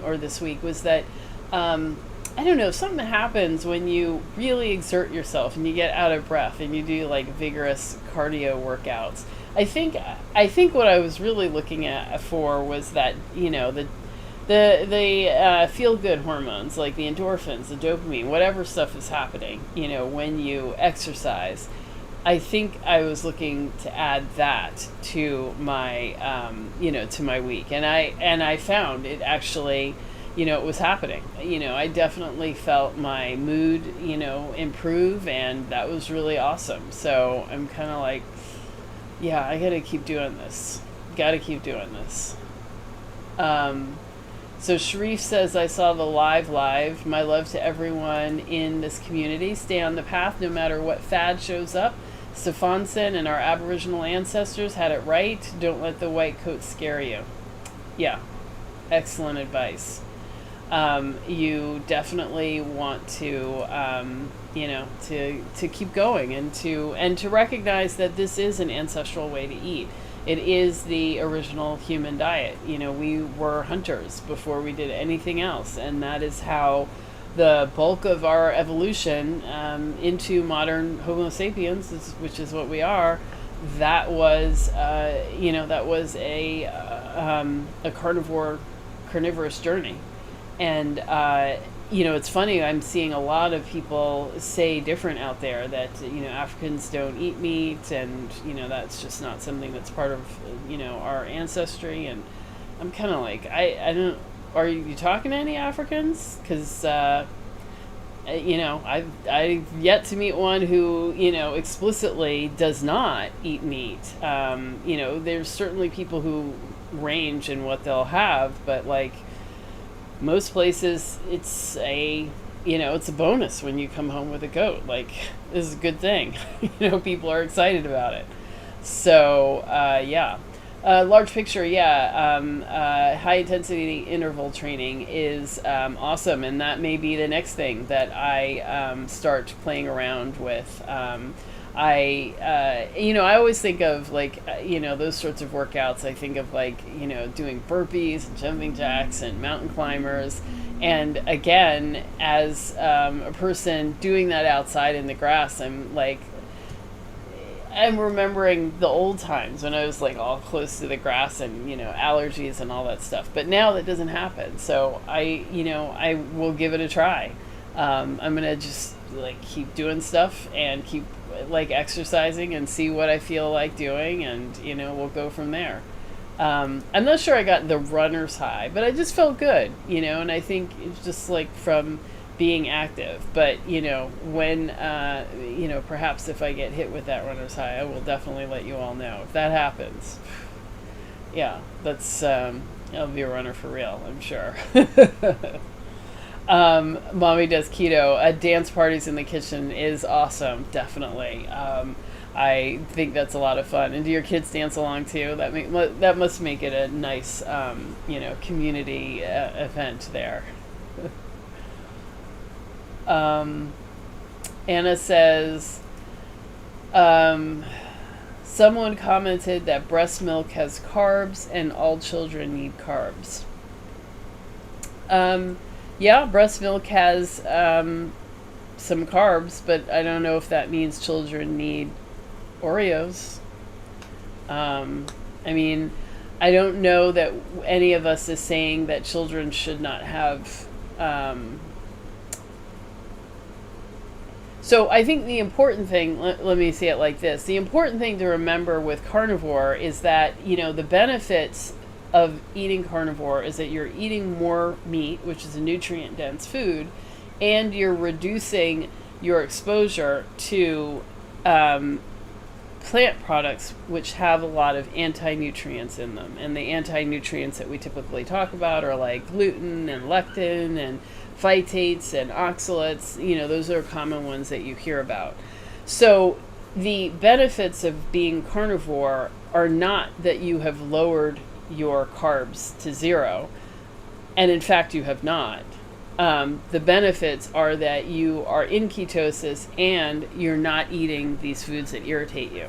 Speaker 1: or this week, was that, I don't know, something happens when you really exert yourself and you get out of breath and you do like vigorous cardio workouts. I think what I was really looking at for was that, you know, the feel good hormones like the endorphins, the dopamine, whatever stuff is happening, you know, when you exercise. I think I was looking to add that to my, you know, to my week, and I found it actually, you know, it was happening. You know, I definitely felt my mood, you know, improve, and that was really awesome. So I'm kind of like, yeah, I gotta keep doing this. Gotta keep doing this. So Sharif says, I saw the live. My love to everyone in this community. Stay on the path no matter what fad shows up. Stefanson and our Aboriginal ancestors had it right. Don't let the white coat scare you. Yeah, excellent advice. You definitely want to, you know, to keep going and to recognize that this is an ancestral way to eat. It is the original human diet. You know, we were hunters before we did anything else, and that is how the bulk of our evolution into modern Homo sapiens, which is what we are, that was, you know, that was a carnivorous journey. And, you know, it's funny, I'm seeing a lot of people say different out there that, you know, Africans don't eat meat, and, you know, that's just not something that's part of, you know, our ancestry. And I'm kind of like, I don't, are you talking to any Africans? Because, you know, I've yet to meet one who, you know, explicitly does not eat meat. You know, there's certainly people who range in what they'll have, but like most places, it's a, you know, it's a bonus when you come home with a goat. Like, this is a good thing. You know, people are excited about it. So, yeah. Large picture, yeah. High intensity interval training is awesome, and that may be the next thing that I start playing around with. You know, I always think of like, you know, those sorts of workouts. I think of like, you know, doing burpees and jumping jacks and mountain climbers. And again, as a person doing that outside in the grass, I'm remembering the old times when I was like all close to the grass and, you know, allergies and all that stuff. But now that doesn't happen. So you know, I will give it a try. I'm going to just like keep doing stuff and keep like exercising and see what I feel like doing. And, you know, we'll go from there. I'm not sure I got the runner's high, but I just felt good, you know, and I think it's just like from being active. But, you know, when, you know, perhaps if I get hit with that runner's high, I will definitely let you all know if that happens. Yeah, that's, I'll be a runner for real, I'm sure. Mommy does keto. Dance parties in the kitchen is awesome, definitely. I think that's a lot of fun. And do your kids dance along too? That must make it a nice, you know, community event there. Anna says, someone commented that breast milk has carbs and all children need carbs. Yeah, breast milk has some carbs, but I don't know if that means children need Oreos. I mean, I don't know that any of us is saying that children should not have. So I think the important thing, let me say it like this, the important thing to remember with carnivore is that, you know, the benefits of eating carnivore is that you're eating more meat, which is a nutrient-dense food, and you're reducing your exposure to plant products which have a lot of anti-nutrients in them. And the anti-nutrients that we typically talk about are like gluten and lectin and phytates and oxalates. Those are common ones that you hear about. So the benefits of being carnivore are not that you have lowered your carbs to zero, and in fact you have not. The benefits are that you are in ketosis and you're not eating these foods that irritate you.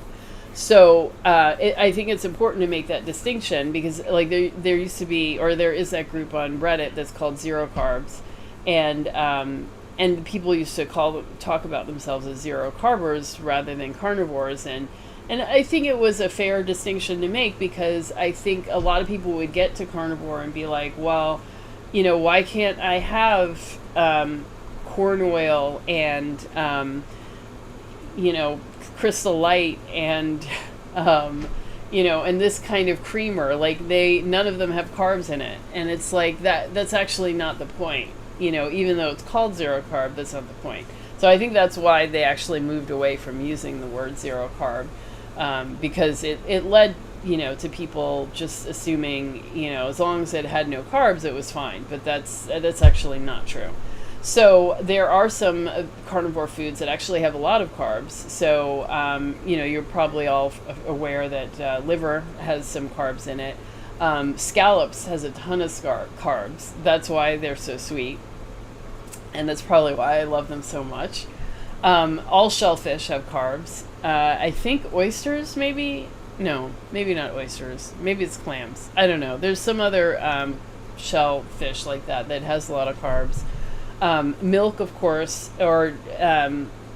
Speaker 1: So I think it's important to make that distinction, because like there used to be, or there is that group on Reddit that's called Zero Carbs, and people used to talk about themselves as zero carbers rather than carnivores, and I think it was a fair distinction to make, because I think a lot of people would get to carnivore and be like, well, why can't I have corn oil and Crystal Light and and this kind of creamer? Like, none of them have carbs in it, and it's like that's actually not the point. Even though it's called zero carb, that's not the point. So I think that's why they actually moved away from using the word zero carb, because it led to people just assuming as long as it had no carbs it was fine, but that's actually not true. So there are some carnivore foods that actually have a lot of carbs. So you're probably all aware that liver has some carbs in it. Scallops has a ton of carbs. That's why they're so sweet, and that's probably why I love them so much. All shellfish have carbs. I think oysters, maybe. No, maybe not oysters. Maybe it's clams. I don't know. There's some other shellfish like that has a lot of carbs. Milk, of course, or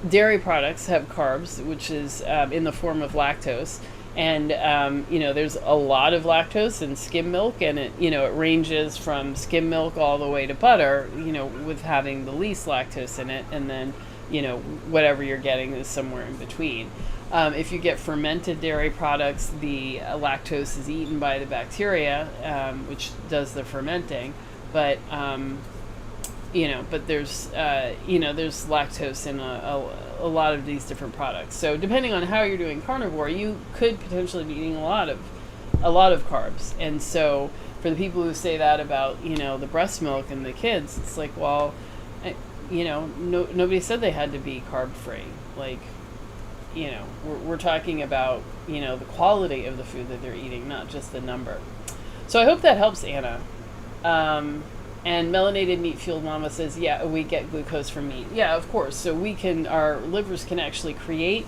Speaker 1: dairy products have carbs, which is in the form of lactose. And, there's a lot of lactose in skim milk, and it ranges from skim milk all the way to butter, with having the least lactose in it. And then, whatever you're getting is somewhere in between. If you get fermented dairy products, the lactose is eaten by the bacteria, which does the fermenting. But there's there's lactose in a lot of these different products. So depending on how you're doing carnivore, you could potentially be eating a lot of carbs. And so for the people who say that about the breast milk and the kids, it's like, well, nobody said they had to be carb free. Like, we're talking about the quality of the food that they're eating, not just the number. So I hope that helps, Anna. And Melanated Meat Fueled Mama says, yeah, we get glucose from meat. Yeah, of course. So our livers can actually create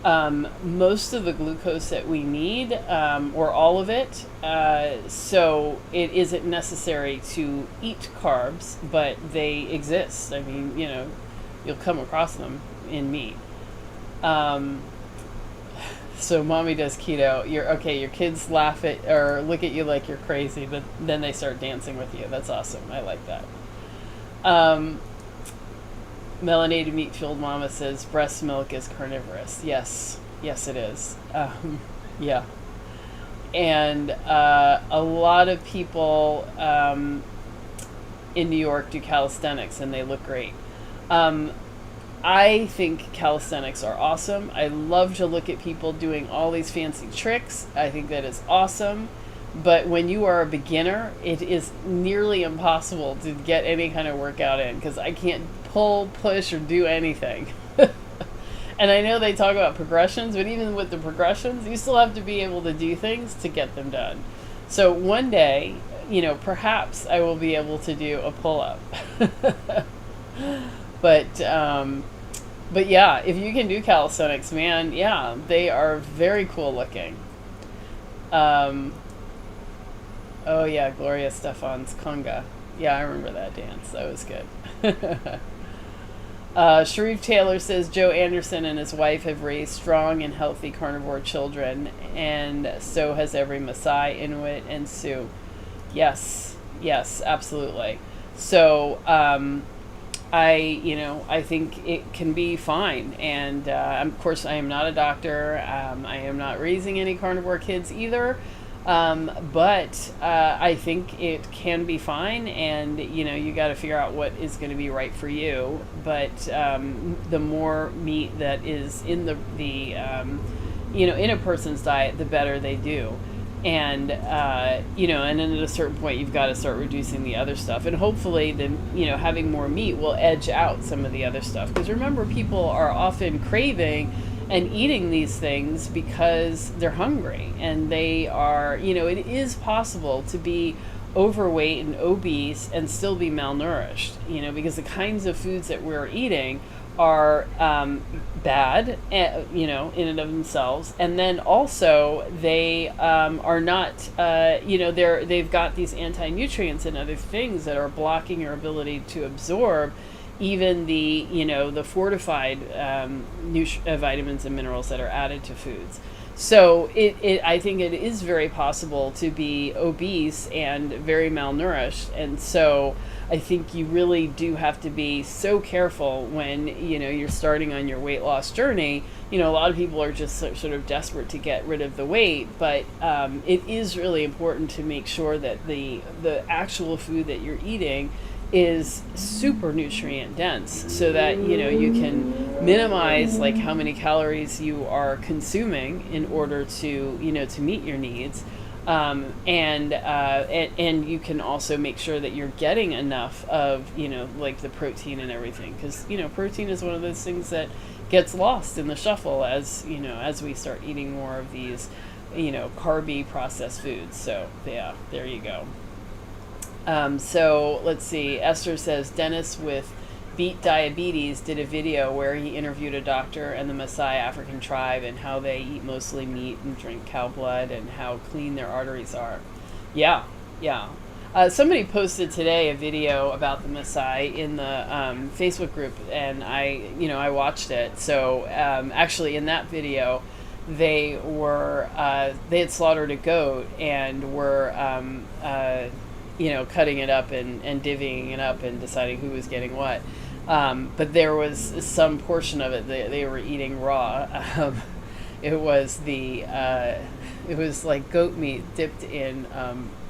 Speaker 1: most of the glucose that we need, or all of it. So it isn't necessary to eat carbs, but they exist. I mean, you'll come across them in meat. So mommy does keto. Your kids laugh at or look at you like you're crazy, but then they start dancing with you. That's awesome. I like that. Melanated Meat Fueled Mama says breast milk is carnivorous. Yes, it is. Yeah. And a lot of people in New York do calisthenics, and they look great. I think calisthenics are awesome. I love to look at people doing all these fancy tricks. I think that is awesome. But when you are a beginner, it is nearly impossible to get any kind of workout in, because I can't pull, push, or do anything. And I know they talk about progressions, but even with the progressions, you still have to be able to do things to get them done. So one day, perhaps I will be able to do a pull-up. But yeah, if you can do calisthenics, man, yeah, they are very cool looking. Oh yeah, Gloria Stefan's conga. Yeah, I remember that dance. That was good. Sharif Taylor says Joe Anderson and his wife have raised strong and healthy carnivore children, and so has every Maasai, Inuit, and Sioux. Yes, absolutely. So, I think it can be fine. And of course, I am not a doctor. I am not raising any carnivore kids either. But I think it can be fine. And, you got to figure out what is going to be right for you. But the more meat that is in in a person's diet, the better they do. And and then at a certain point you've got to start reducing the other stuff, and hopefully then having more meat will edge out some of the other stuff, because remember, people are often craving and eating these things because they're hungry, and they are, it is possible to be overweight and obese and still be malnourished, because the kinds of foods that we're eating are bad, in and of themselves, and then also they are not, they've got these anti-nutrients and other things that are blocking your ability to absorb even the fortified vitamins and minerals that are added to foods. So I think it is very possible to be obese and very malnourished, and so I think you really do have to be so careful when you're starting on your weight loss journey. A lot of people are just sort of desperate to get rid of the weight, but it is really important to make sure that the actual food that you're eating is super nutrient dense, so that you can minimize like how many calories you are consuming in order to to meet your needs, and you can also make sure that you're getting enough of like the protein and everything, because protein is one of those things that gets lost in the shuffle as as we start eating more of these carby processed foods. So yeah, there you go. So let's see. Esther says Dennis with Beat Diabetes did a video where he interviewed a doctor and the Maasai African tribe, and how they eat mostly meat and drink cow blood, and how clean their arteries are. Yeah. Somebody posted today a video about the Maasai in the Facebook group, and I watched it. So actually in that video, they had slaughtered a goat and were cutting it up and divvying it up and deciding who was getting what. But there was some portion of it that they were eating raw. It was like goat meat dipped in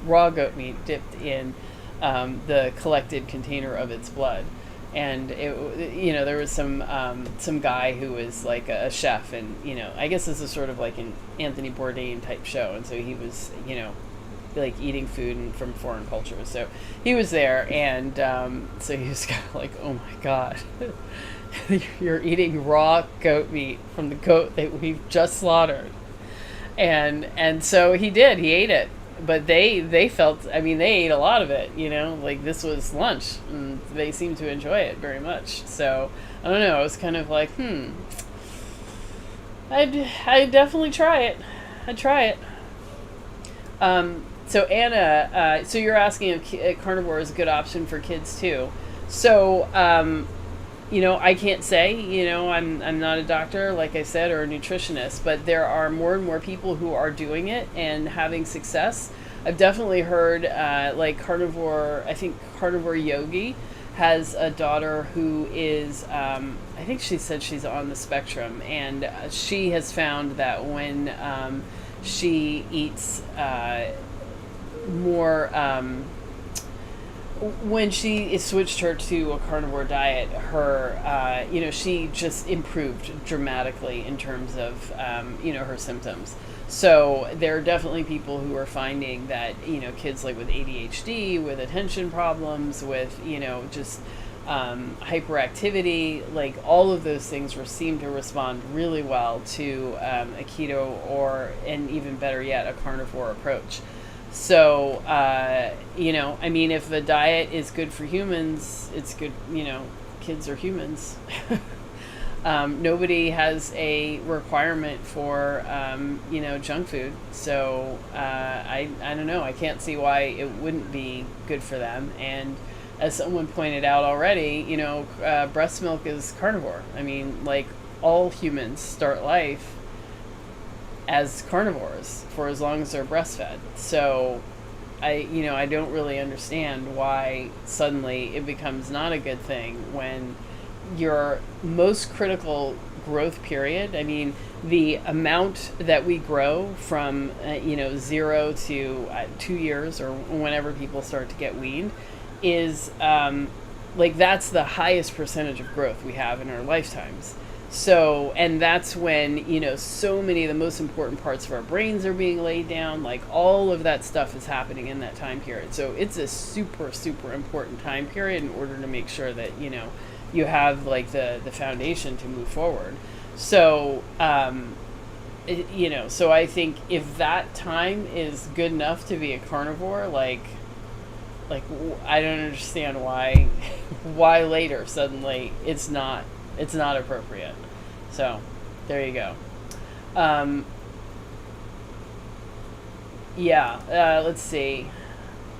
Speaker 1: raw goat meat dipped in the collected container of its blood. And there was some guy who was like a chef, and I guess this is sort of like an Anthony Bourdain type show, and so he was like eating food from foreign cultures. So he was there, and so he was kind of like, oh my god, you're eating raw goat meat from the goat that we've just slaughtered. And so he ate it, but they felt, they ate a lot of it, like this was lunch, and they seemed to enjoy it very much. So I don't know, it was kind of like, I'd definitely try it. I'd try it. So Anna, so you're asking if carnivore is a good option for kids too. So, I can't say, I'm not a doctor, like I said, or a nutritionist, but there are more and more people who are doing it and having success. I've definitely heard, like Carnivore, I think Carnivore Yogi has a daughter who is, I think she said she's on the spectrum, and she has found that when she eats more, when she switched her to a carnivore diet, her, she just improved dramatically in terms of, her symptoms. So there are definitely people who are finding that, kids like with ADHD, with attention problems, with, just hyperactivity, like all of those things seem to respond really well to a keto and even better yet, a carnivore approach. So, if the diet is good for humans, it's good, kids are humans. Nobody has a requirement for, junk food. So, I don't know. I can't see why it wouldn't be good for them. And as someone pointed out already, breast milk is carnivore. Like all humans start life as carnivores for as long as they're breastfed. So I don't really understand why suddenly it becomes not a good thing when your most critical growth period, the amount that we grow from 0 to 2 years or whenever people start to get weaned is that's the highest percentage of growth we have in our lifetimes. So, and that's when, so many of the most important parts of our brains are being laid down. Like all of that stuff is happening in that time period. So it's a super, super important time period in order to make sure that, you have like the foundation to move forward. So, so I think if that time is good enough to be a carnivore, I don't understand why, why later suddenly it's not appropriate. So, there you go. Um, let's see.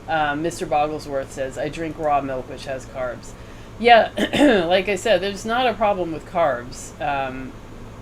Speaker 1: Mr. Bogglesworth says, I drink raw milk, which has carbs. Yeah, like I said, there's not a problem with carbs.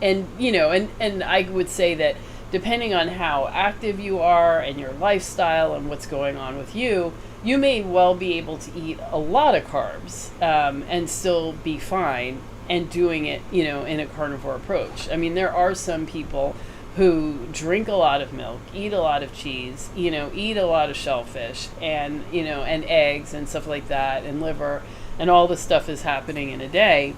Speaker 1: And I would say that depending on how active you are and your lifestyle and what's going on with you, you may well be able to eat a lot of carbs and still be fine and doing it, in a carnivore approach. I mean, there are some people who drink a lot of milk, eat a lot of cheese, eat a lot of shellfish and, and eggs and stuff like that and liver, and all this stuff is happening in a day.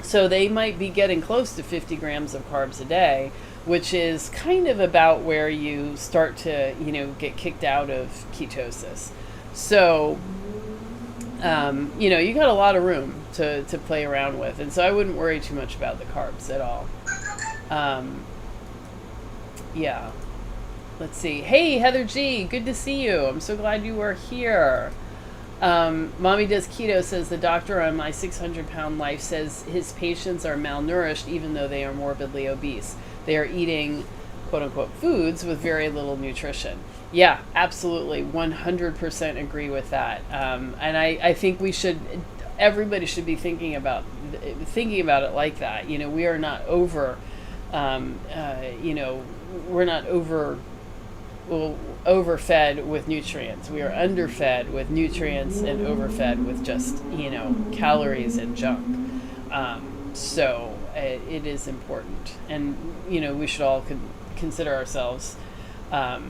Speaker 1: So they might be getting close to 50 grams of carbs a day, which is kind of about where you start to, get kicked out of ketosis. So, you got a lot of room to play around with. And so I wouldn't worry too much about the carbs at all. Yeah. Let's see. Hey, Heather G, good to see you. I'm so glad you are here. Mommy Does Keto says, the doctor on my 600-pound life says his patients are malnourished even though they are morbidly obese. They are eating, quote-unquote, foods with very little nutrition. Yeah, absolutely. 100% agree with that. And I think everybody should be thinking about it like that. We are not we're not overfed with nutrients. We are underfed with nutrients and overfed with just, calories and junk. So it is important. And, we should all consider ourselves, a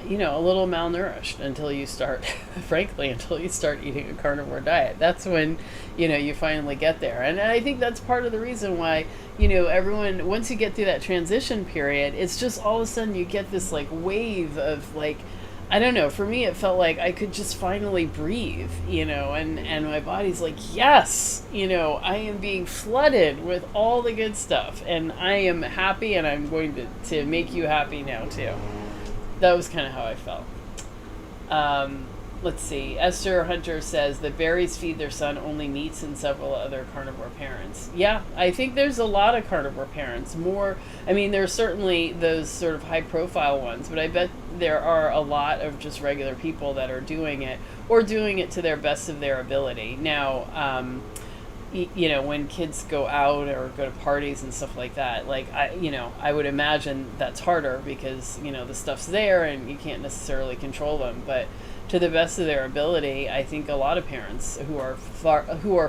Speaker 1: little malnourished until you start, frankly, until you start eating a carnivore diet. That's when, you finally get there. And I think that's part of the reason why, everyone, once you get through that transition period, it's just all of a sudden you get this like wave of like, I don't know, for me it felt like I could just finally breathe, and my body's like, yes, I am being flooded with all the good stuff and I am happy and I'm going to make you happy now too. That was kind of how I felt. Let's see. Esther Hunter says that berries feed their son only meats and several other carnivore parents. Yeah, I think there's a lot of carnivore parents. There are certainly those sort of high profile ones, but I bet there are a lot of just regular people that are doing it or doing it to their best of their ability. Now, when kids go out or go to parties and stuff like that, I would imagine that's harder because, the stuff's there and you can't necessarily control them. But to the best of their ability, I think a lot of parents who are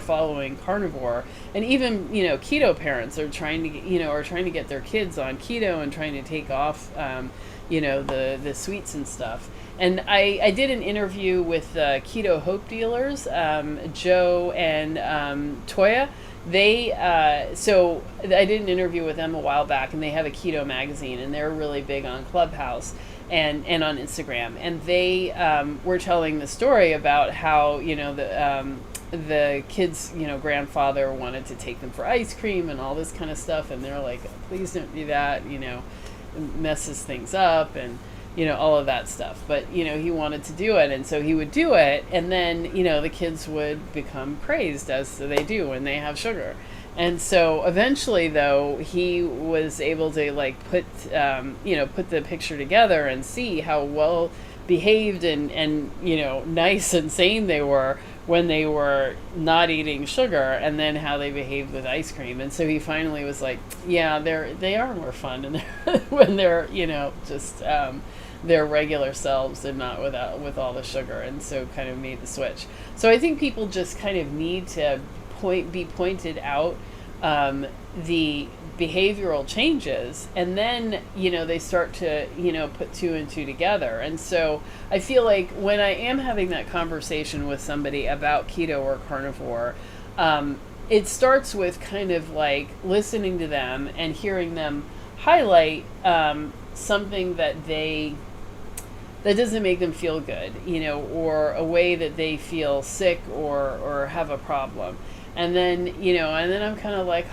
Speaker 1: following carnivore and even, keto parents are trying to get their kids on keto and trying to take off, the sweets and stuff. And I did an interview with Keto Hope Dealers, Joe and Toya. So I did an interview with them a while back, and they have a keto magazine, and they're really big on Clubhouse and on Instagram. And they were telling the story about how the kids' grandfather wanted to take them for ice cream and all this kind of stuff, and they're like, please don't do that, it messes things up and all of that stuff. But, he wanted to do it. And so he would do it. And then, the kids would become crazed, as they do when they have sugar. And so eventually, though, he was able to put the picture together and see how well behaved and nice and sane they were when they were not eating sugar, and then how they behaved with ice cream. And so he finally was like, yeah, they are more fun and when they're, just their regular selves and not with all the sugar. And so kind of made the switch. So I think people just kind of need to be pointed out the behavioral changes, and then they start to put two and two together. And so I feel like when I am having that conversation with somebody about keto or carnivore, it starts with kind of like listening to them and hearing them highlight something that doesn't make them feel good, or a way that they feel sick or have a problem. And then I'm kind of like,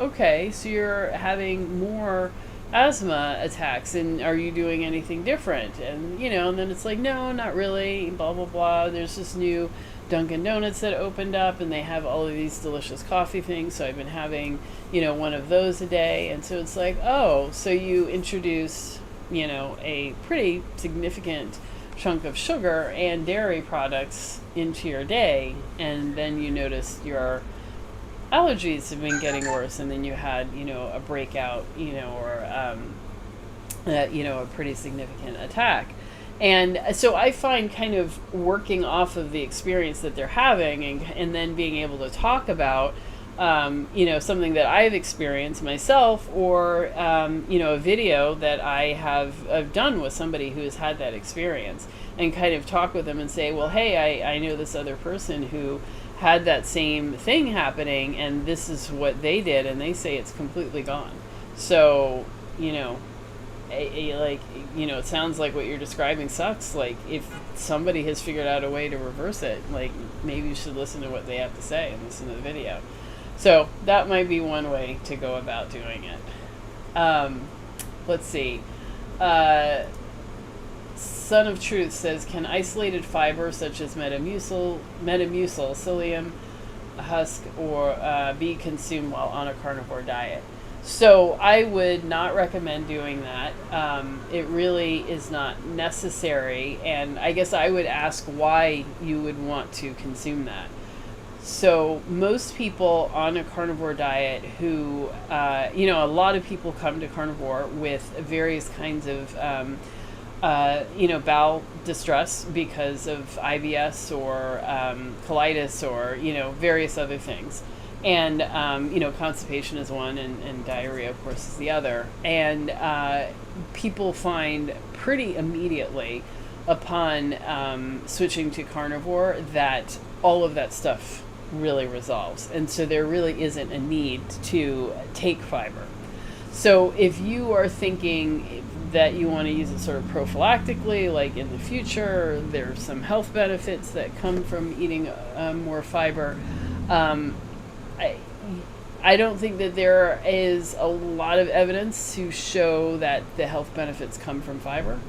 Speaker 1: okay, so you're having more asthma attacks, and are you doing anything different? And then it's like, no, not really, blah, blah, blah. There's this new Dunkin' Donuts that opened up, and they have all of these delicious coffee things. So I've been having, one of those a day. And so it's like, oh, so you introduce, a pretty significant chunk of sugar and dairy products into your day, and then you notice your allergies have been getting worse, and then you had a breakout, or a pretty significant attack. And so I find kind of working off of the experience that they're having, and then being able to talk about something that I've experienced myself, or a video that I have done with somebody who has had that experience, and kind of talk with them and say, well, hey, I know this other person who had that same thing happening, and this is what they did, and they say it's completely gone. So it sounds like what you're describing sucks. Like, if somebody has figured out a way to reverse it, like, maybe you should listen to what they have to say and listen to the video. So that might be one way to go about doing it. Let's see. Son of Truth says, can isolated fiber such as Metamucil, psyllium husk, or be consumed while on a carnivore diet? So I would not recommend doing that. It really is not necessary, and I guess I would ask why you would want to consume that. So most people on a carnivore diet who, a lot of people come to carnivore with various kinds of, bowel distress because of IBS or colitis, or, various other things. And, constipation is one, and diarrhea, of course, is the other. And people find pretty immediately upon switching to carnivore that all of that stuff really resolves. And so there really isn't a need to take fiber. So if you are thinking that you want to use it sort of prophylactically, like in the future, there's some health benefits that come from eating more fiber. I don't think that there is a lot of evidence to show that the health benefits come from fiber.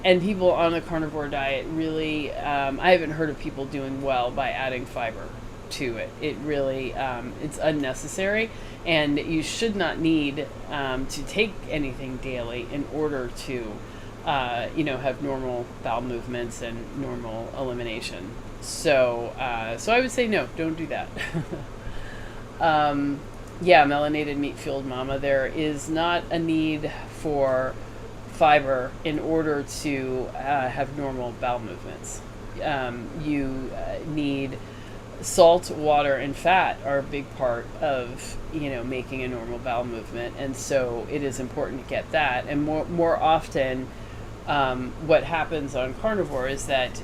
Speaker 1: And people on a carnivore diet really, I haven't heard of people doing well by adding fiber to it. It really, it's unnecessary, and you should not need to take anything daily in order to, have normal bowel movements and normal elimination. So I would say no, don't do that. Melanated meat-fueled mama, there is not a need for fiber in order to have normal bowel movements. You need salt, water, and fat are a big part of making a normal bowel movement, and so it is important to get that. And more often, what happens on carnivore is that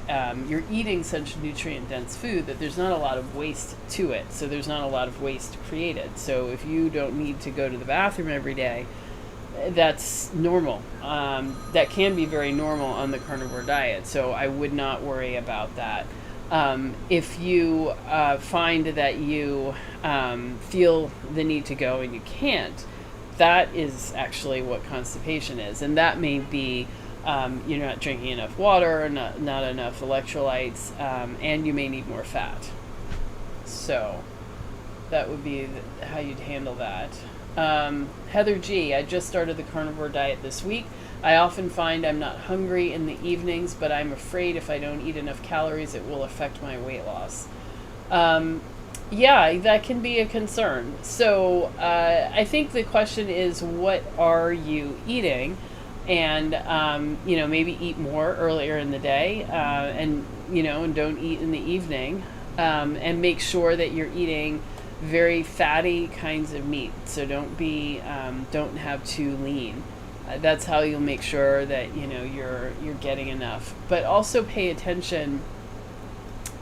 Speaker 1: you're eating such nutrient-dense food that there's not a lot of waste to it. So there's not a lot of waste created. So if you don't need to go to the bathroom every day, that's normal. That can be very normal on the carnivore diet. So I would not worry about that. If you find that you feel the need to go and you can't, that is actually what constipation is. And that may be you're not drinking enough water, not enough electrolytes, and you may need more fat. So that would be how you'd handle that. Heather G, I just started the carnivore diet this week. I often find I'm not hungry in the evenings, but I'm afraid if I don't eat enough calories, it will affect my weight loss. That can be a concern. So I think the question is, what are you eating? And, maybe eat more earlier in the day, and don't eat in the evening, and make sure that you're eating very fatty kinds of meat. So don't have too lean. That's how you'll make sure that, you're getting enough. But also pay attention.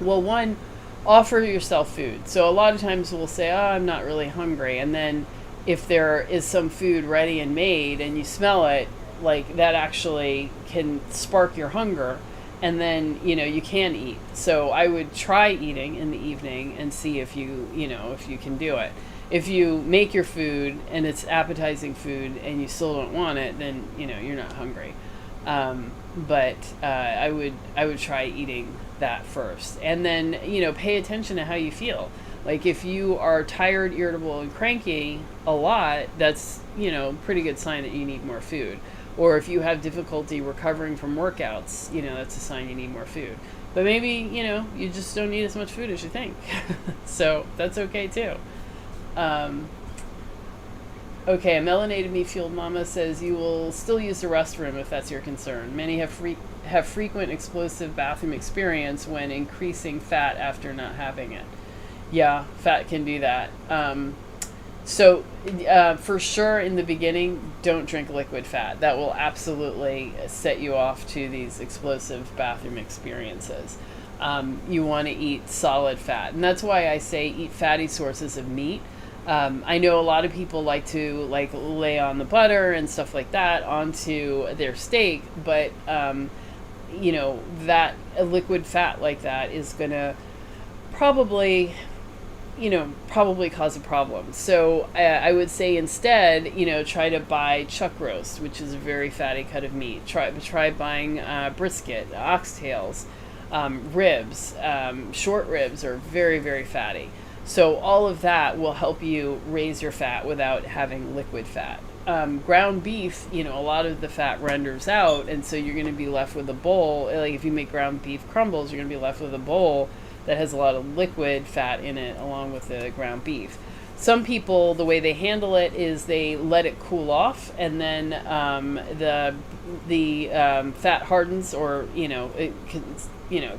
Speaker 1: Well, one, offer yourself food. So a lot of times we'll say, oh, I'm not really hungry. And then if there is some food ready and made and you smell it, like that actually can spark your hunger. And then, you can eat. So I would try eating in the evening and see if if you can do it. If you make your food and it's appetizing food and you still don't want it, then, you're not hungry. But I would try eating that first, and then pay attention to how you feel. Like if you are tired, irritable, and cranky a lot, that's pretty good sign that you need more food. Or if you have difficulty recovering from workouts, that's a sign you need more food. But maybe you just don't need as much food as you think. So that's okay too. Okay, a melanated meat fueled mama says you will still use the restroom if that's your concern. Many have frequent explosive bathroom experience when increasing fat after not having it. Yeah, fat can do that. So for sure in the beginning, don't drink liquid fat. That will absolutely set you off to these explosive bathroom experiences. You want to eat solid fat. And that's why I say eat fatty sources of meat. I know a lot of people like to lay on the butter and stuff like that onto their steak, but that a liquid fat like that is gonna probably cause a problem. So I would say instead, try to buy chuck roast, which is a very fatty cut of meat. Try buying brisket, oxtails, ribs. Short ribs are very, very fatty. So all of that will help you raise your fat without having liquid fat. Ground beef, a lot of the fat renders out, and so you're going to be left with a bowl. Like if you make ground beef crumbles, you're going to be left with a bowl that has a lot of liquid fat in it along with the ground beef. Some people, the way they handle it is they let it cool off, and then the fat hardens, or it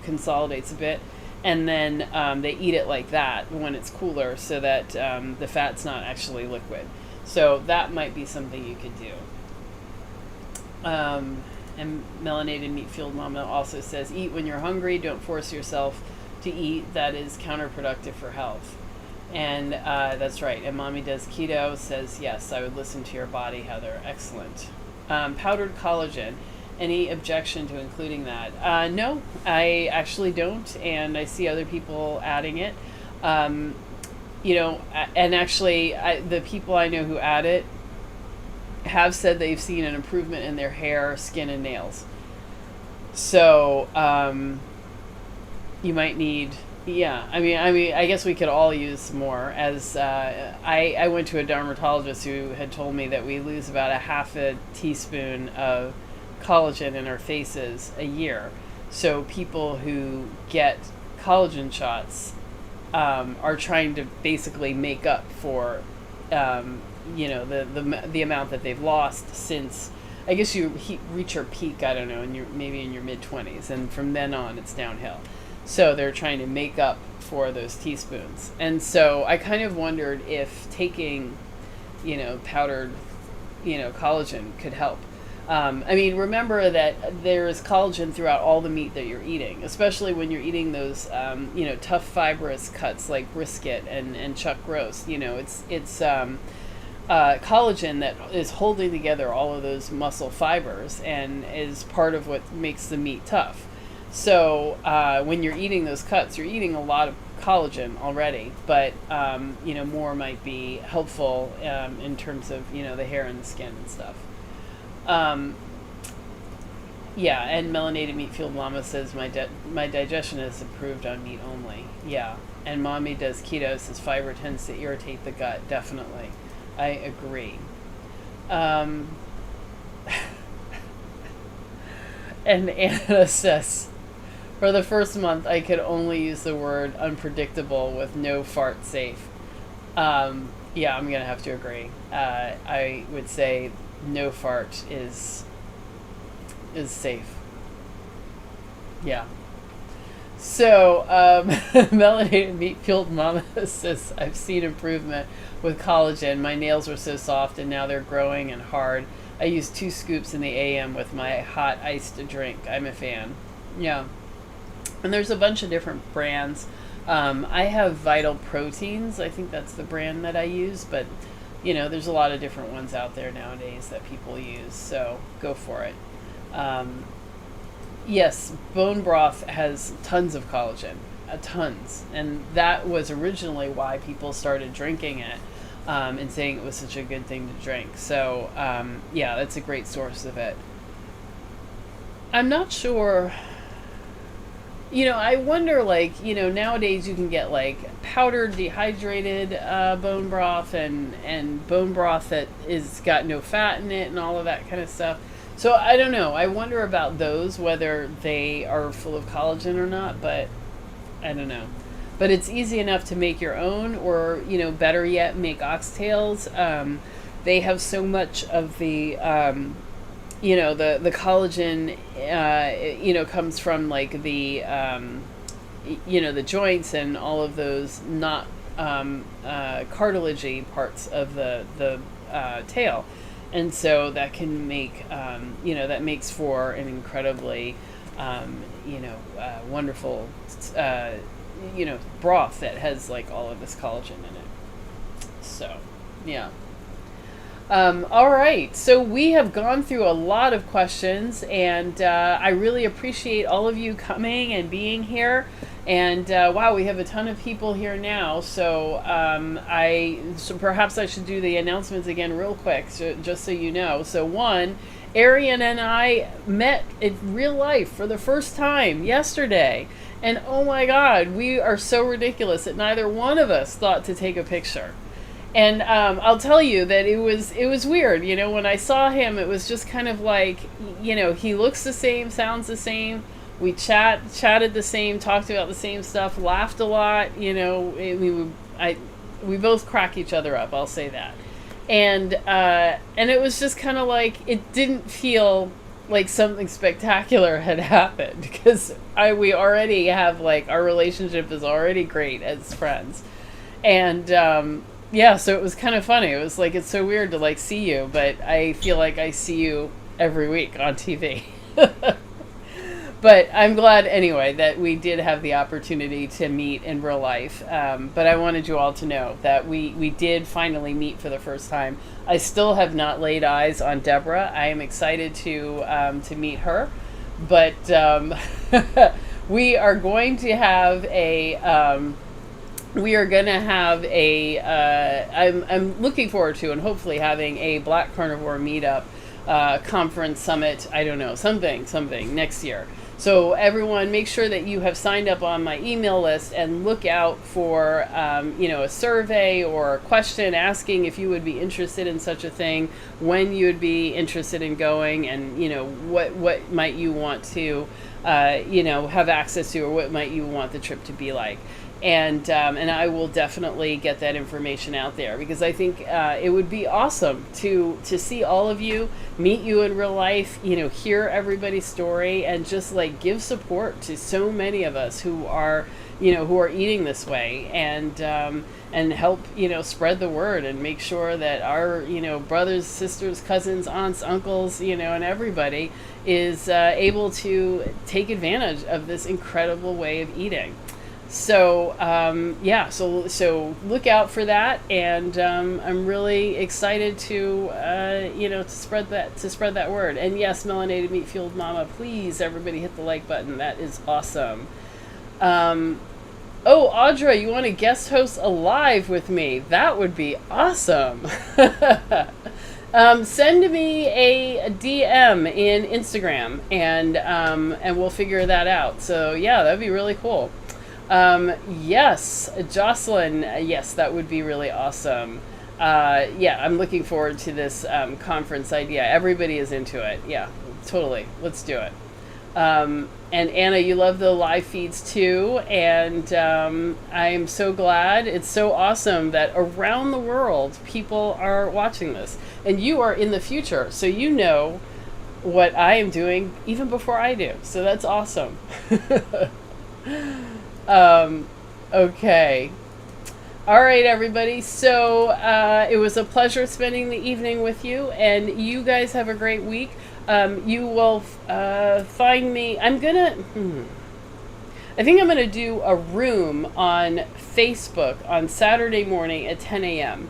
Speaker 1: consolidates a bit. And then they eat it like that when it's cooler, so that the fat's not actually liquid. So that might be something you could do. And melanated meat fueled mama also says, eat when you're hungry. Don't force yourself to eat. That is counterproductive for health. And that's right. And mommy does keto says, yes, I would listen to your body, Heather. Excellent. Powdered collagen. Any objection to including that? No, I actually don't, and I see other people adding it. And actually, the people I know who add it have said they've seen an improvement in their hair, skin, and nails. So you might need, I guess we could all use more. As I went to a dermatologist who had told me that we lose about a half a teaspoon of collagen in our faces a year. So people who get collagen shots are trying to basically make up for the amount that they've lost since, I guess, you reach your peak, I don't know, maybe in your mid-20s, and from then on it's downhill. So they're trying to make up for those teaspoons. And so I kind of wondered if taking powdered collagen could help. Remember that there's collagen throughout all the meat that you're eating, especially when you're eating those, tough fibrous cuts like brisket and chuck roast. It's collagen that is holding together all of those muscle fibers and is part of what makes the meat tough. So when you're eating those cuts, you're eating a lot of collagen already, but more might be helpful in terms of the hair and the skin and stuff. And melanated meat fueled mama says my digestion is improved on meat only. Yeah, and mommy does keto, says fiber tends to irritate the gut. Definitely, I agree. And Anna says, for the first month I could only use the word unpredictable with no fart safe. I'm gonna have to agree. I would say no fart is safe. Yeah. So melanated meat fueled mama says, I've seen improvement with collagen. My nails were so soft and now they're growing and hard. I use 2 scoops in the AM with my hot iced drink. I'm a fan. Yeah. And there's a bunch of different brands. I have Vital Proteins. I think that's the brand that I use, but there's a lot of different ones out there nowadays that people use. So go for it. Um, yes, bone broth has tons of collagen, tons, and that was originally why people started drinking it. And saying it was such a good thing to drink. So, yeah, that's a great source of it. I'm not sure. I wonder, like, nowadays you can get, like, powdered, dehydrated bone broth and bone broth that is got no fat in it and all of that kind of stuff. So I don't know. I wonder about those, whether they are full of collagen or not, but I don't know. But it's easy enough to make your own, or, better yet, make oxtails. They have so much of the the collagen, comes from like the joints and all of those not cartilagey parts of the tail, and so that can make that makes for an incredibly wonderful broth that has like all of this collagen in it. So yeah. All right, so we have gone through a lot of questions, and I really appreciate all of you coming and being here. And wow, we have a ton of people here now. So so perhaps I should do the announcements again real quick, just so you know. So one, Arian and I met in real life for the first time yesterday. And oh my God, we are so ridiculous that neither one of us thought to take a picture. And I'll tell you that it was weird. When I saw him, it was just kind of like, he looks the same, sounds the same. We chatted the same, talked about the same stuff, laughed a lot. We both crack each other up. I'll say that. And it was just kind of like, it didn't feel like something spectacular had happened, because we already have, like, our relationship is already great as friends. And yeah, so it was kind of funny. It was like, it's so weird to like see you, but I feel like I see you every week on TV. But I'm glad anyway that we did have the opportunity to meet in real life. But I wanted you all to know that we did finally meet for the first time. I still have not laid eyes on Deborah. I am excited to meet her, but we are going to have a. I'm looking forward to, and hopefully having, a Black Carnivore meetup, conference, summit, I don't know, something next year. So everyone, make sure that you have signed up on my email list, and look out for, a survey or a question asking if you would be interested in such a thing, when you would be interested in going, and, what might you want to, have access to, or what might you want the trip to be like. And I will definitely get that information out there, because I think it would be awesome to see all of you, meet you in real life, hear everybody's story, and just like give support to so many of us who are eating this way, and help spread the word, and make sure that our brothers, sisters, cousins, aunts, uncles, and everybody is able to take advantage of this incredible way of eating. So yeah, so look out for that, and I'm really excited to to spread that word. And yes, Melanated Meat Fueled Mama, please everybody hit the like button. That is awesome. Oh, Audra, you want to guest host a live with me? That would be awesome. Send me a DM in Instagram, and we'll figure that out. So yeah, that'd be really cool. Yes, Jocelyn, yes, that would be really awesome. Yeah, I'm looking forward to this conference idea. Everybody is into it. Yeah, totally. Let's do it. And Anna, you love the live feeds too, and I'm so glad. It's so awesome that around the world people are watching this, and you are in the future, so you know what I am doing even before I do. So that's awesome. Okay. All right, everybody. So it was a pleasure spending the evening with you, and you guys have a great week. You will find me. I'm I think I'm going to do a room on Facebook on Saturday morning at 10 a.m.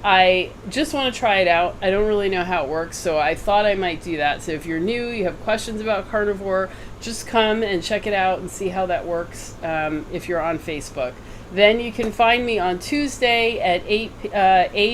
Speaker 1: I just want to try it out. I don't really know how it works, so I thought I might do that. So if you're new, you have questions about Carnivore, just come and check it out and see how that works if you're on Facebook. Then you can find me on Tuesday at 8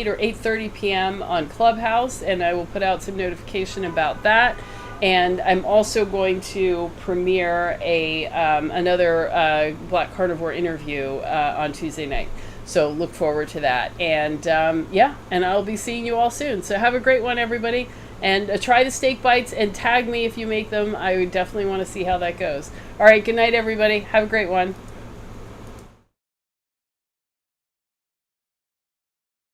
Speaker 1: or 8:30 p.m. on Clubhouse, and I will put out some notification about that. And I'm also going to premiere another Black Carnivore interview on Tuesday night. So look forward to that. And and I'll be seeing you all soon. So have a great one, everybody. And try the steak bites and tag me if you make them. I would definitely want to see how that goes. All right, good night, everybody. Have a great one.